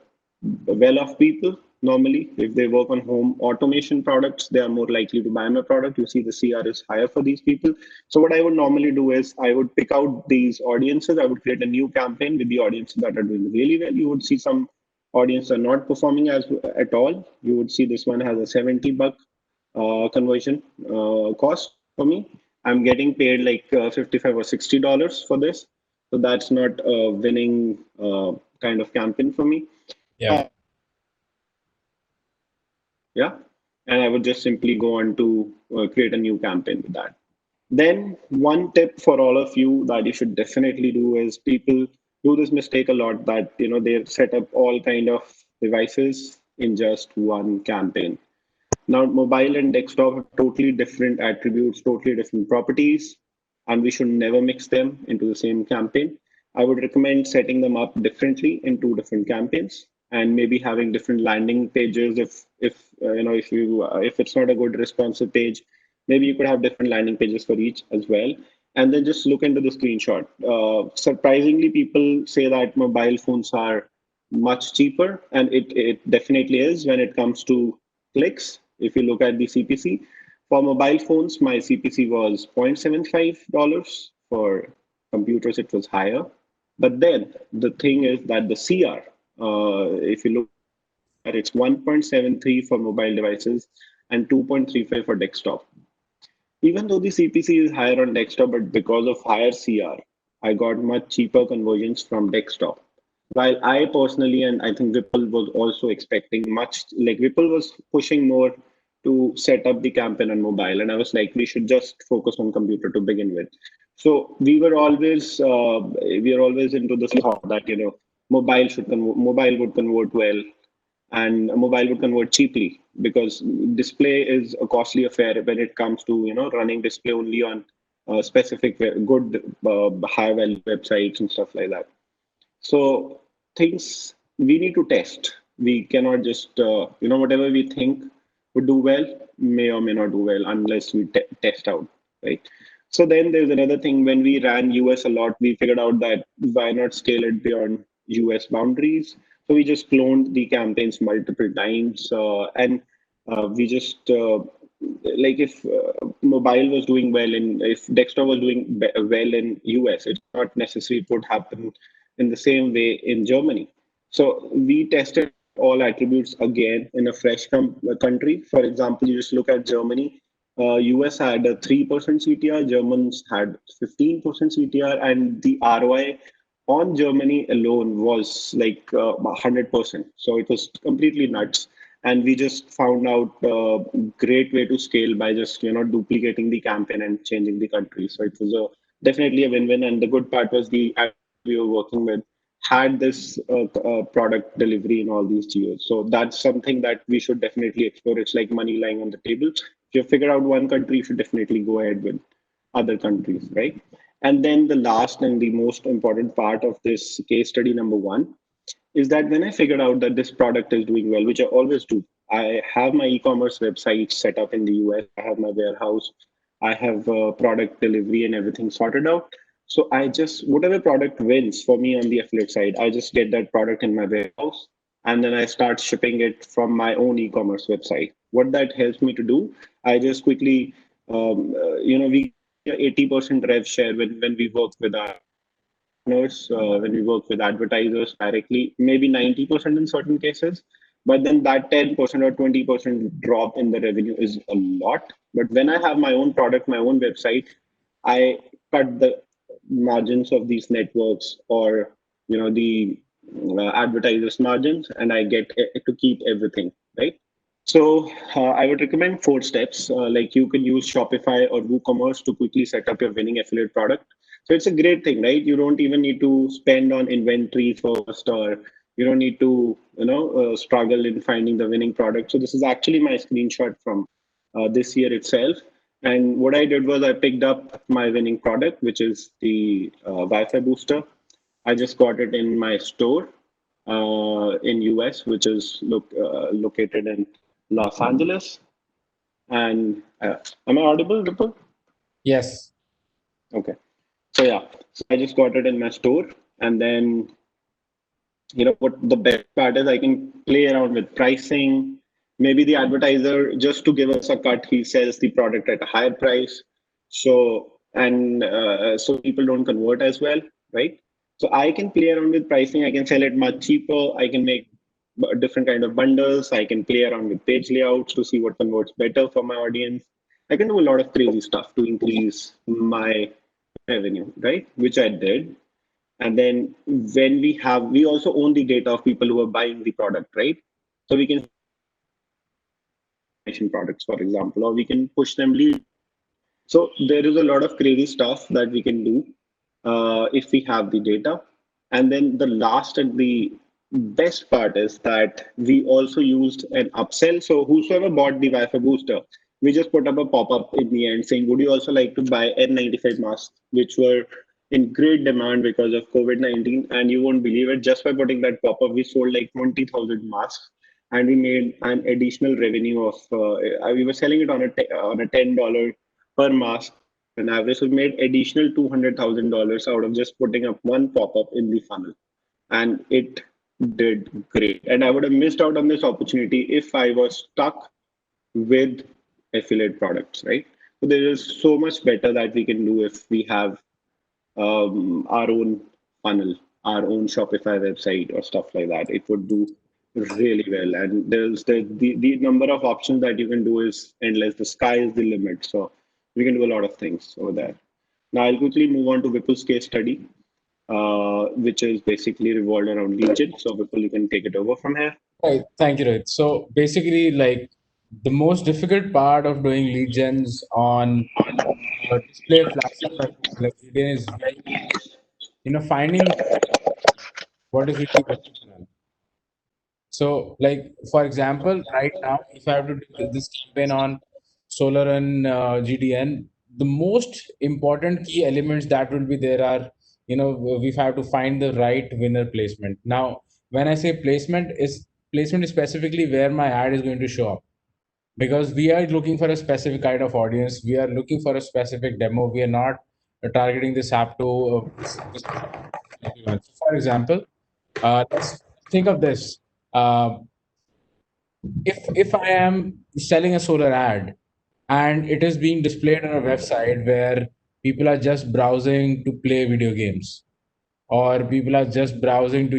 well-off people. Normally, if they work on home automation products, they are more likely to buy my product. You see the CR is higher for these people. So what I would normally do is I would pick out these audiences. I would create a new campaign with the audiences that are doing really well. You would see some audience are not performing as at all. You would see this one has a 70 buck conversion cost for me. I'm getting paid like 55 or $60 for this. So that's not a winning kind of campaign for me. Yeah. Yeah. And I would just simply go on to create a new campaign with that. Then one tip for all of you that you should definitely do is people do this mistake a lot that they set up all kind of devices in just one campaign. Now, mobile and desktop have totally different attributes, totally different properties, and we should never mix them into the same campaign. I would recommend setting them up differently in two different campaigns and maybe having different landing pages. If it's not a good responsive page, maybe you could have different landing pages for each as well. And then just look into the screenshot. Surprisingly, people say that mobile phones are much cheaper, and it definitely is when it comes to clicks. If you look at the CPC for mobile phones, my CPC was $0.75. For computers, it was higher. But then the thing is that the CR, if you look at it, it's 1.73 for mobile devices and 2.35 for desktop. Even though the CPC is higher on desktop, but because of higher CR, I got much cheaper conversions from desktop. While I personally, and I think Vipul was also expecting much, like Vipul was pushing more to set up the campaign on mobile. And I was like, we should just focus on computer to begin with. So we are always into this thought that, mobile would convert well and a mobile would convert cheaply because display is a costly affair when it comes to running display only on specific good high value websites and stuff like that. So things we need to test. We cannot just whatever we think would do well, may or may not do well unless we test out, right? So then there's another thing. When we ran US a lot, we figured out that why not scale it beyond US boundaries? So we just cloned the campaigns multiple times, and we just like if mobile was doing well in if desktop was doing well in US, it's not necessary it would happen in the same way in Germany. So we tested all attributes again in a fresh country. For example, you just look at Germany. US had a 3% CTR, Germans had 15% CTR, and the ROI on Germany alone was like 100%. So it was completely nuts. And we just found out a great way to scale by just duplicating the campaign and changing the country. So it was definitely a win-win. And the good part was the ad we were working with had this product delivery in all these geos. So that's something that we should definitely explore. It's like money lying on the table. If you figure out one country, you should definitely go ahead with other countries, right? And then the last and the most important part of this case study number one is that when I figured out that this product is doing well, which I always do, I have my e-commerce website set up in the US, I have my warehouse, I have product delivery and everything sorted out. So I just, whatever product wins for me on the affiliate side, I just get that product in my warehouse and then I start shipping it from my own e-commerce website. What that helps me to do, I just quickly, we 80% rev share when we work with our partners, when we work with advertisers directly, maybe 90% in certain cases. But then that 10% or 20% drop in the revenue is a lot. But when I have my own product, my own website, I cut the margins of these networks or the advertisers margins, and I get to keep everything, right? So I would recommend four steps. Like you can use Shopify or WooCommerce to quickly set up your winning affiliate product. So it's a great thing, right? You don't even need to spend on inventory first, or you don't need to, struggle in finding the winning product. So this is actually my screenshot from this year itself. And what I did was I picked up my winning product, which is the Wi-Fi booster. I just got it in my store in US, which is located in Los Angeles. And am I audible, Vipul? Yes. Okay. So yeah, so I just got it in my store, and then what the best part is, I can play around with pricing. Maybe the advertiser, just to give us a cut, he sells the product at a higher price. So and so people don't convert as well, right? So I can play around with pricing. I can sell it much cheaper. I can make different kind of bundles. I can play around with page layouts to see what converts better for my audience. I can do a lot of crazy stuff to increase my revenue, right? Which I did. And then when we also own the data of people who are buying the product, right? So we can products, for example, or we can push them lead. So there is a lot of crazy stuff that we can do if we have the data. And then the last and the best part is that we also used an upsell. So whosoever bought the Wi-Fi booster, we just put up a pop-up in the end saying, would you also like to buy N95 masks, which were in great demand because of COVID-19. And you won't believe it, just by putting that pop-up, we sold like 20,000 masks and we made an additional revenue of, we were selling it on a $10 per mask on average. So we made additional $200,000 out of just putting up one pop-up in the funnel. And it did great. And I would have missed out on this opportunity if I was stuck with affiliate products, right? So there is so much better that we can do if we have our own funnel, our own Shopify website or stuff like that. It would do really well. And there's the number of options that you can do is endless. The sky is the limit. So we can do a lot of things over there. Now I'll quickly move on to Vipul's case study, which is basically revolved around lead gen. So Vipul, you can take it over from here. Right. Thank you, Rohit. So basically, like the most difficult part of doing lead gens on display flagship platforms like LinkedIn is finding what is really working for them. So, like for example, right now, if I have to do this campaign on solar and GDN, the most important key elements that will be there are, we have to find the right winner placement. Now, when I say placement is specifically where my ad is going to show up. because we are looking for a specific kind of audience. We are looking for a specific demo. We are not targeting this app to everyone. So for example, let's think of this. Uh, if I am selling a solar ad and it is being displayed on a website where people are just browsing to play video games, or people are just browsing to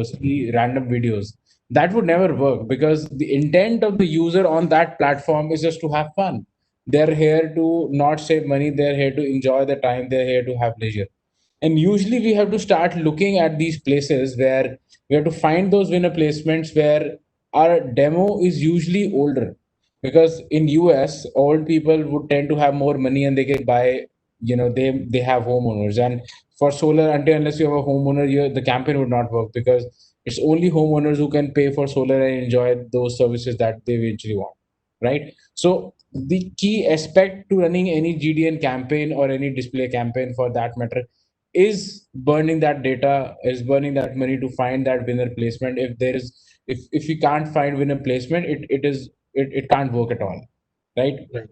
see random videos, that would never work, because the intent of the user on that platform is just to have fun. They're here to not save money, they're here to enjoy the time, they're here to have leisure. And usually we have to start looking at these places where we have to find those winner placements where our demo is usually older, because in US old people would tend to have more money and they can buy, they have homeowners. And for solar, until unless you have a homeowner, the campaign would not work, because it's only homeowners who can pay for solar and enjoy those services that they eventually want, right? So the key aspect to running any GDN campaign or any display campaign for that matter is burning that data, is burning that money to find that winner placement. If there is, if you can't find winner placement, it can't work at all, right? Right.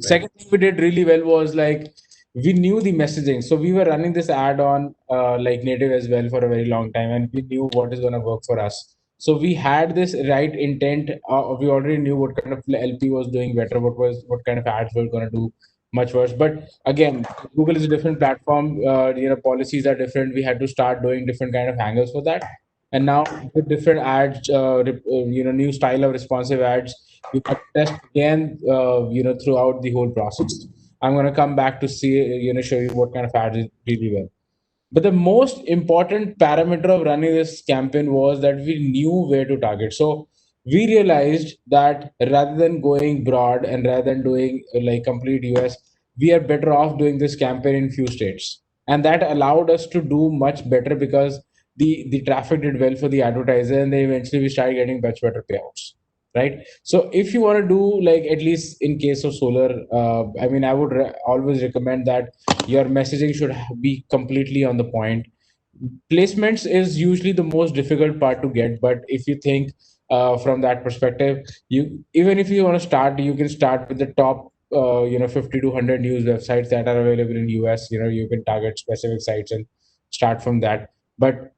Second thing we did really well was like we knew the messaging. So we were running this ad on like native as well for a very long time, and we knew what is going to work for us. So we had this right intent. We already knew what kind of LP was doing better, what kind of ads were going to do much worse. But again, Google is a different platform. Policies are different. We had to start doing different kind of angles for that. And now with different ads, new style of responsive ads, you can test again, throughout the whole process. I'm going to come back to see, show you what kind of ads is really well. But the most important parameter of running this campaign was that we knew where to target. So we realized that rather than going broad and rather than doing like complete US, we are better off doing this campaign in few states. And that allowed us to do much better, because the traffic did well for the advertiser, and then eventually we started getting much better payouts. Right. So if you want to do, like, at least in case of solar, I would always recommend that your messaging should be completely on the point. Placements is usually the most difficult part to get, but if you think from that perspective, you, even if you want to start, you can start with the top 50 to 100 news websites that are available in US. You can target specific sites and start from that. But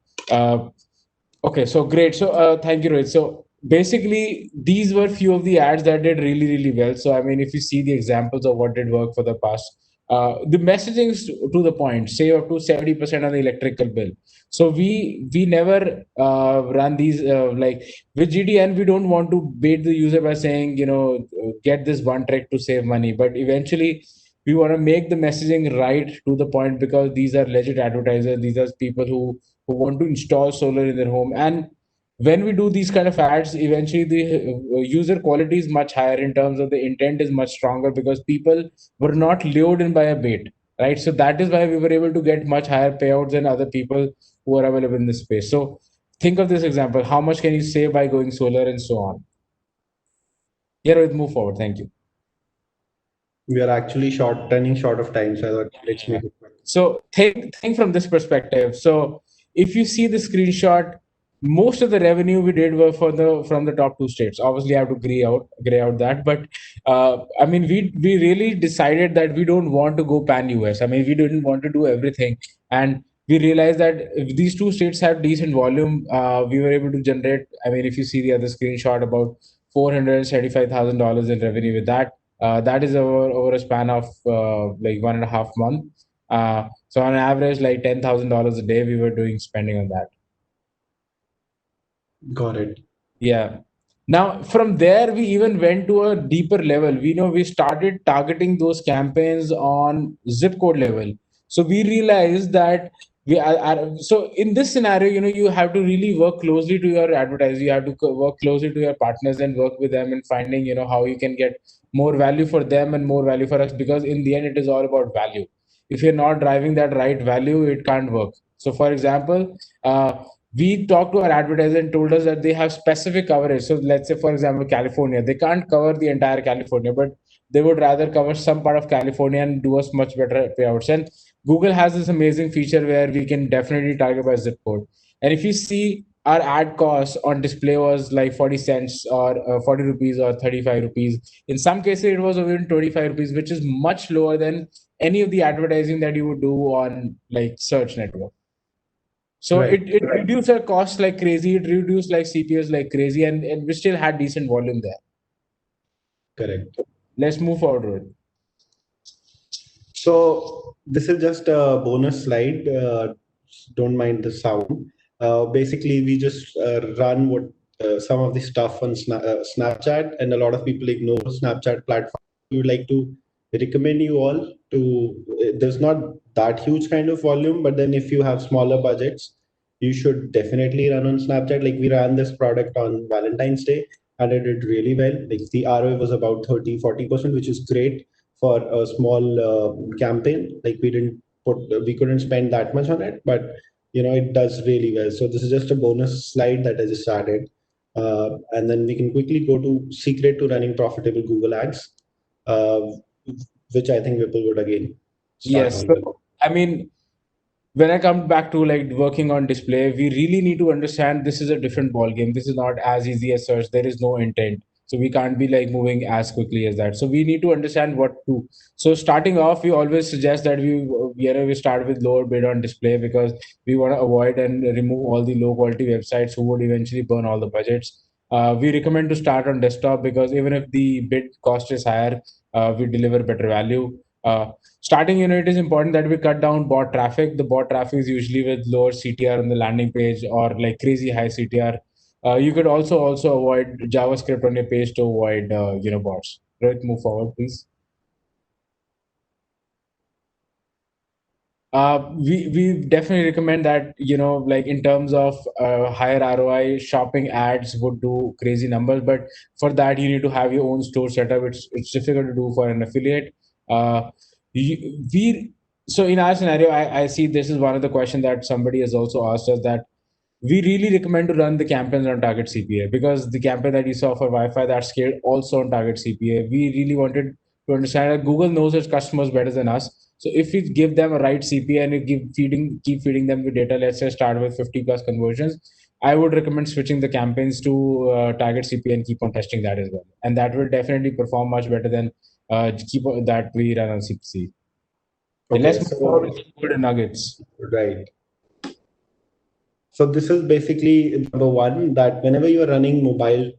okay, so great. So thank you, Rohit. So basically, these were few of the ads that did really, really well. So I mean, if you see the examples of what did work for the past, the messaging is to the point, save up to 70% on the electrical bill. So we never run these like with GDN. We don't want to bait the user by saying, get this one trick to save money, but eventually we want to make the messaging right to the point, because these are legit advertisers. These are people who want to install solar in their home. And when we do these kind of ads, eventually the user quality is much higher, in terms of the intent is much stronger, because people were not lured in by a bait, right? So that is why we were able to get much higher payouts than other people who are available in this space. So think of this example: how much can you save by going solar, and so on. Yeah, Rohit, move forward. Thank you. We are actually running short of time, so I thought let's make it quick. So think from this perspective. So if you see the screenshot, most of the revenue we did were from the top two states. Obviously, I have to gray out that, but we really decided that we don't want to go pan US. I mean, we didn't want to do everything, and we realized that if these two states have decent volume, we were able to generate. I mean, if you see the other screenshot, about $475,000 in revenue with that. That is over a span of like 1.5 month. So on average, like $10,000 a day, we were doing spending on that. Got it. Yeah. Now from there, we even went to a deeper level. We started targeting those campaigns on zip code level. So we realized that so in this scenario, you have to really work closely to your advertisers. You have to work closely to your partners and work with them and finding, how you can get more value for them and more value for us, because in the end, it is all about value. If you're not driving that right value, it can't work. So for example, we talked to our advertiser and told us that they have specific coverage. So let's say, for example, California, they can't cover the entire California, but they would rather cover some part of California and do us much better payouts. And Google has this amazing feature where we can definitely target by zip code. And if you see our ad cost on display was like 40 cents or 40 rupees or 35 rupees. In some cases, it was even 25 rupees, which is much lower than any of the advertising that you would do on like search network. So Right. it reduced our costs like crazy. It reduced like CPS like crazy, and we still had decent volume there. Correct. Let's move forward. So this is just a bonus slide. Don't mind the sound. Basically, we just run what some of the stuff on Snapchat, and a lot of people ignore Snapchat platform. We would like to recommend you all to. There's not that huge kind of volume, but then if you have smaller budgets, you should definitely run on Snapchat. Like we ran this product on Valentine's Day, and it did really well. Like the ROI was about 30-40%, which is great for a small campaign. Like we couldn't spend that much on it, but it does really well. So this is just a bonus slide that I just added, and then we can quickly go to secret to running profitable Google Ads, uh, which I think Vipul would again start Yes. on with. So, I mean, when I come back to like working on display, we really need to understand this is a different ball game. This is not as easy as search. There is no intent, so we can't be like moving as quickly as that. So we need to understand what to. So starting off, we always suggest that we start with lower bid on display because we want to avoid and remove all the low quality websites who would eventually burn all the budgets. We recommend to start on desktop because even if the bid cost is higher, we deliver better value. Starting, it is important that we cut down bot traffic. The bot traffic is usually with lower CTR on the landing page or like crazy high CTR. You could also avoid JavaScript on your page to avoid bots. Rohit, move forward, please. We definitely recommend that, like in terms of higher ROI, shopping ads would do crazy numbers, but for that you need to have your own store setup. It's difficult to do for an affiliate. Uh, we so in our scenario, I see this is one of the questions that somebody has also asked us, that we really recommend to run the campaigns on target CPA, because the campaign that you saw for Wi-Fi, that scaled also on target CPA. We really wanted to understand that Google knows its customers better than us. So if we give them a right CPA and we keep feeding them with data, let's say start with 50 plus conversions, I would recommend switching the campaigns to target CPA and keep on testing that as well. And that will definitely perform much better than keep that we run on CPC. And Okay, let's move forward so with golden nuggets. right. So this is basically number one, that whenever you're running mobile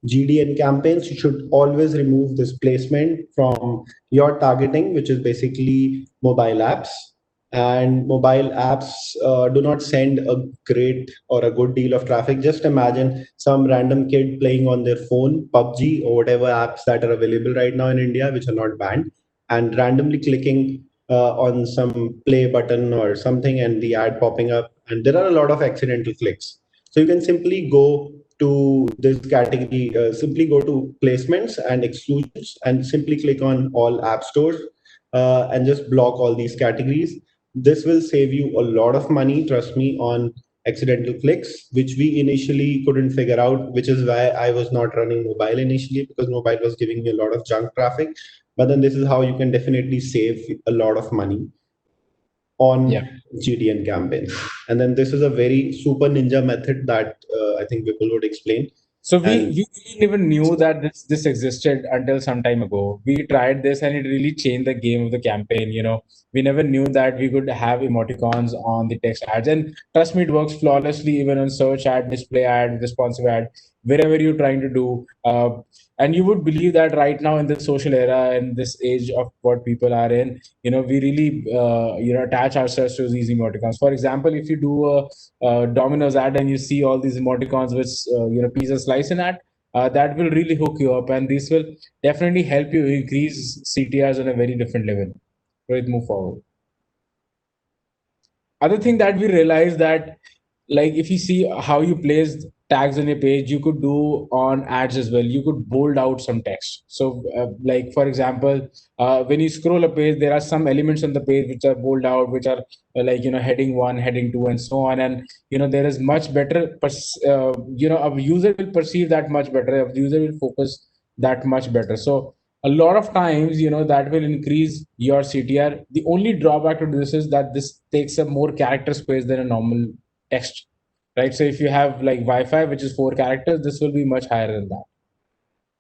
GDN campaigns, you should always remove this placement from your targeting, which is basically mobile apps. And mobile apps do not send a great or a good deal of traffic. Just imagine some random kid playing on their phone, PUBG or whatever apps that are available right now in India, which are not banned, and randomly clicking on some play button or something, and the ad popping up, and there are a lot of accidental clicks. So you can simply go to this category, simply go to placements and exclusions, and simply click on all app stores, and just block all these categories. This will save you a lot of money, trust me, on accidental clicks, which we initially couldn't figure out, which is why I was not running mobile initially, because mobile was giving me a lot of junk traffic. But then this is how you can definitely save a lot of money Yeah. on GDN campaigns. And then this is a very super ninja method that I think Vipul would explain. So And we didn't even knew that this existed until some time ago. We tried this and it really changed the game of the campaign. We never knew that we could have emoticons on the text ads. And trust me, it works flawlessly even on search ad, display ad, responsive ad, wherever you're trying to do. And you would believe that right now in the social era and this age of what people are in, we really attach ourselves to these emoticons. For example, if you do a Domino's ad and you see all these emoticons with pizza slice in ad, that will really hook you up, and this will definitely help you increase CTRs on a very different level. Right, move forward. Other thing that we realized, that like if you see how you place tags on your page, you could do on ads as well. You could bold out some text. So like for example, when you scroll a page, there are some elements on the page which are bold out, which are heading 1, heading 2, and so on. And there is much better a user will perceive that much better, a user will focus that much better. So a lot of times, that will increase your CTR. The only drawback to this is that this takes up more character space than a normal text, right? So if you have like Wi-Fi, which is 4 characters, this will be much higher than that.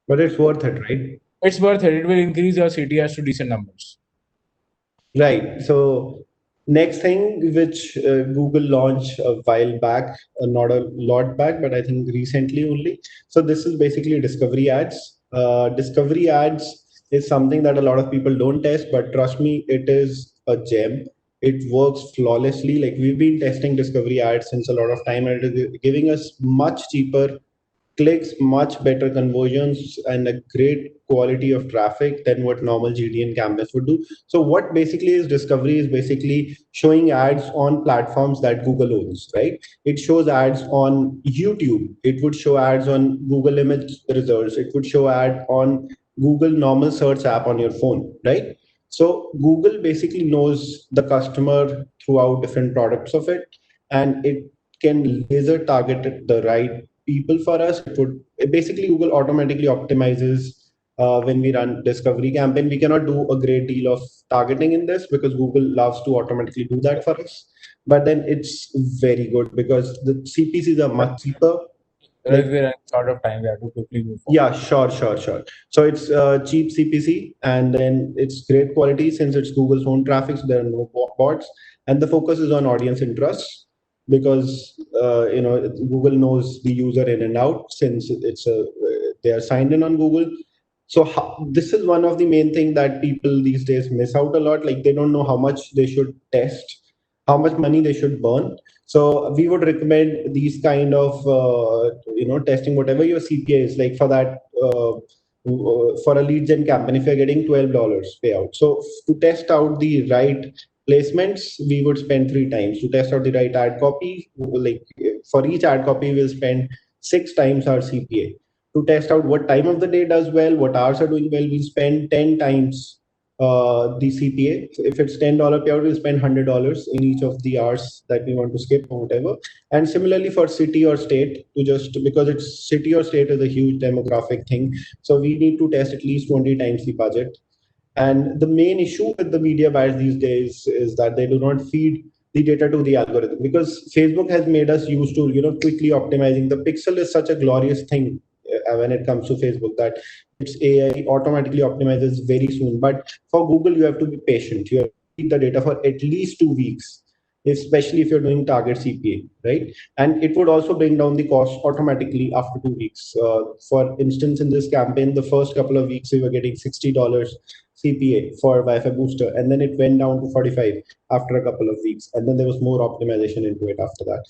But it's worth it, right? It's worth it. It will increase your CTRs to decent numbers. Right. So next thing which Google launched a while back, not a lot back, but I think recently only. So this is basically discovery ads. Discovery ads is something that a lot of people don't test, but trust me, it is a gem. It works flawlessly. Like we've been testing discovery ads since a lot of time, and it is giving us much cheaper clicks, much better conversions, and a great quality of traffic than what normal GDN campaigns would do. So what basically is discovery is basically showing ads on platforms that Google owns, right? It shows ads on YouTube. It would show ads on Google image results. It would show ad on Google normal search app on your phone, right? So Google basically knows the customer throughout different products of it, and it can laser target the right people for us. It would basically Google automatically optimizes when we run discovery campaign. We cannot do a great deal of targeting in this because Google loves to automatically do that for us. But then it's very good because the CPCs are much cheaper. Right, we're short of time. We have to quickly move forward. Yeah, sure. So it's cheap CPC, and then it's great quality since it's Google's own traffic, so there are no bots, and the focus is on audience interest because Google knows the user in and out since it's a they are signed in on Google. So this is one of the main thing that people these days miss out a lot. Like they don't know how much they should test, how much money they should burn. So we would recommend these kind of testing whatever your CPA is like for that. For a lead gen campaign, if you're getting $12 payout, so to test out the right placements, we would spend 3 times. To test out the right ad copy, like for each ad copy, we'll spend 6 times our CPA. To test out what time of the day does well, what hours are doing well, we spend 10 times the CPA. If it's $10 payout, we spend $100 in each of the hours that we want to skip or whatever. And similarly for city or state, to just because it's city or state is a huge demographic thing, so we need to test at least 20 times the budget. And the main issue with the media buyers these days is that they do not feed the data to the algorithm because Facebook has made us used to quickly optimizing. The pixel is such a glorious thing when it comes to Facebook that its AI automatically optimizes very soon. But for Google, you have to be patient. You have to feed the data for at least 2 weeks, especially if you're doing target CPA, right? And it would also bring down the cost automatically after 2 weeks. For instance, in this campaign, the first couple of weeks we were getting $60 CPA for Wi-Fi booster, and then it went down to 45 after a couple of weeks, and then there was more optimization into it after that.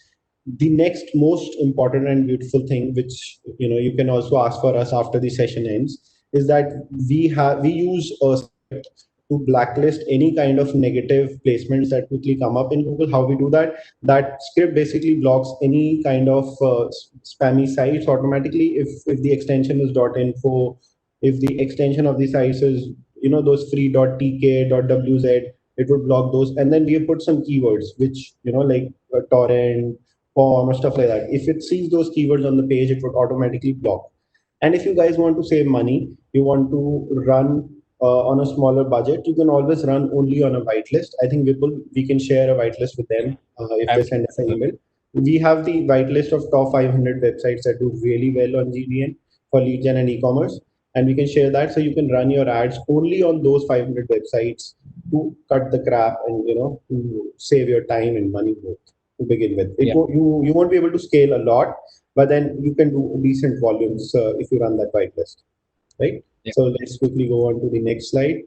The next most important and beautiful thing, which you can also ask for us after the session ends, is that we use a script to blacklist any kind of negative placements that quickly come up in Google. How we do that? That script basically blocks any kind of spammy sites automatically. If the extension is .info, if the extension of the sites is those free .tk, .wz, it would block those. And then we have put some keywords which like torrent, form, or stuff like that. If it sees those keywords on the page, it would automatically block. And if you guys want to save money, you want to run on a smaller budget, you can always run only on a whitelist. I think Vipul, we can share a whitelist with them if they send us an email. We have the whitelist of top 500 websites that do really well on GDN for lead gen and e-commerce, and we can share that so you can run your ads only on those 500 websites to cut the crap and to save your time and money both to begin with. You won't be able to scale a lot, but then you can do decent volumes if you run that whitelist, right? Yeah. So let's quickly go on to the next slide.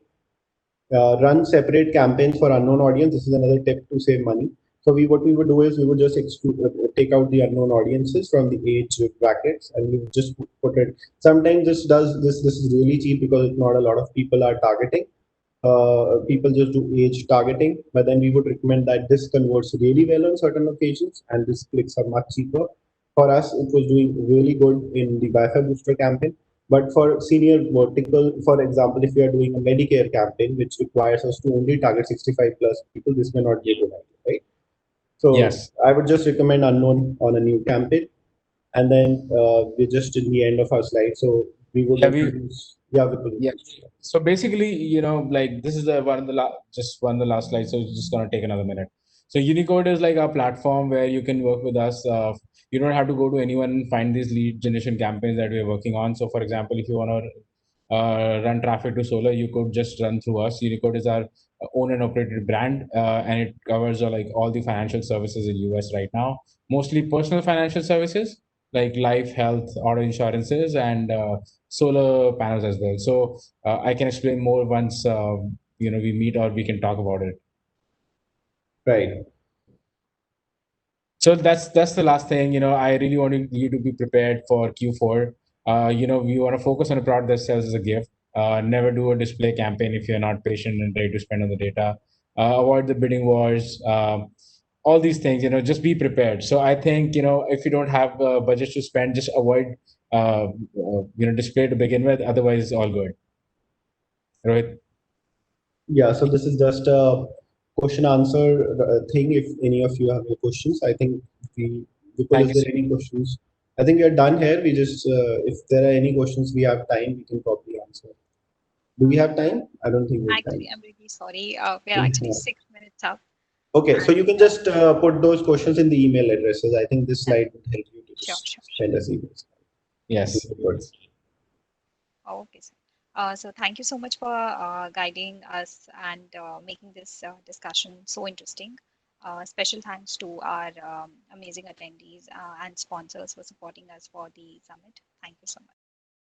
Run separate campaigns for unknown audience. This is another tip to save money. So what we would do is we would just take out the unknown audiences from the age brackets, and we would just put it. Sometimes this is really cheap because not a lot of people are targeting. People just do age targeting, but then we would recommend that this converts really well on certain occasions, and these clicks are much cheaper. For us, it was doing really good in the Wi-Fi booster campaign. But for senior vertical, for example, if we are doing a Medicare campaign, which requires us to only target 65 plus people, this may not be a good idea, right? So Yes. I would just recommend unknown on a new campaign. And then we're just in the end of our slide. So we would introduce, yeah. So basically, like this is the one of the just one of the last slides. So it's just gonna take another minute. So Uniquote is like our platform where you can work with us you don't have to go to anyone and find these lead generation campaigns that we're working on. So for example, if you want to run traffic to solar, you could just run through us. Uniquote is our own and operated brand, and it covers like all the financial services in US right now, mostly personal financial services like life, health, auto insurances, and solar panels as well. So I can explain more once we meet, or we can talk about it. Right. So that's the last thing. I really want you to be prepared for Q4. We want to focus on a product that sells as a gift. Never do a display campaign if you're not patient and ready to spend on the data. Avoid the bidding wars. All these things. Just be prepared. So I think if you don't have budget to spend, just avoid display to begin with. Otherwise, all good. Rohit. Yeah, so this is just a question answer thing. If any of you have any questions, I think Vipul, Thank is you there so any questions? I think we are done here. We just, if there are any questions, we have time, we can probably answer. Do we have time? I don't think we have time. Actually, I'm really sorry. We are actually 6 minutes up. Okay, so you And can just put those questions in the email addresses. I think this slide would help you to sure, just sure, sure. send us emails. Yes. Okay, sir. So thank you so much for guiding us and making this discussion so interesting. Special thanks to our amazing attendees and sponsors for supporting us for the summit. Thank you so much.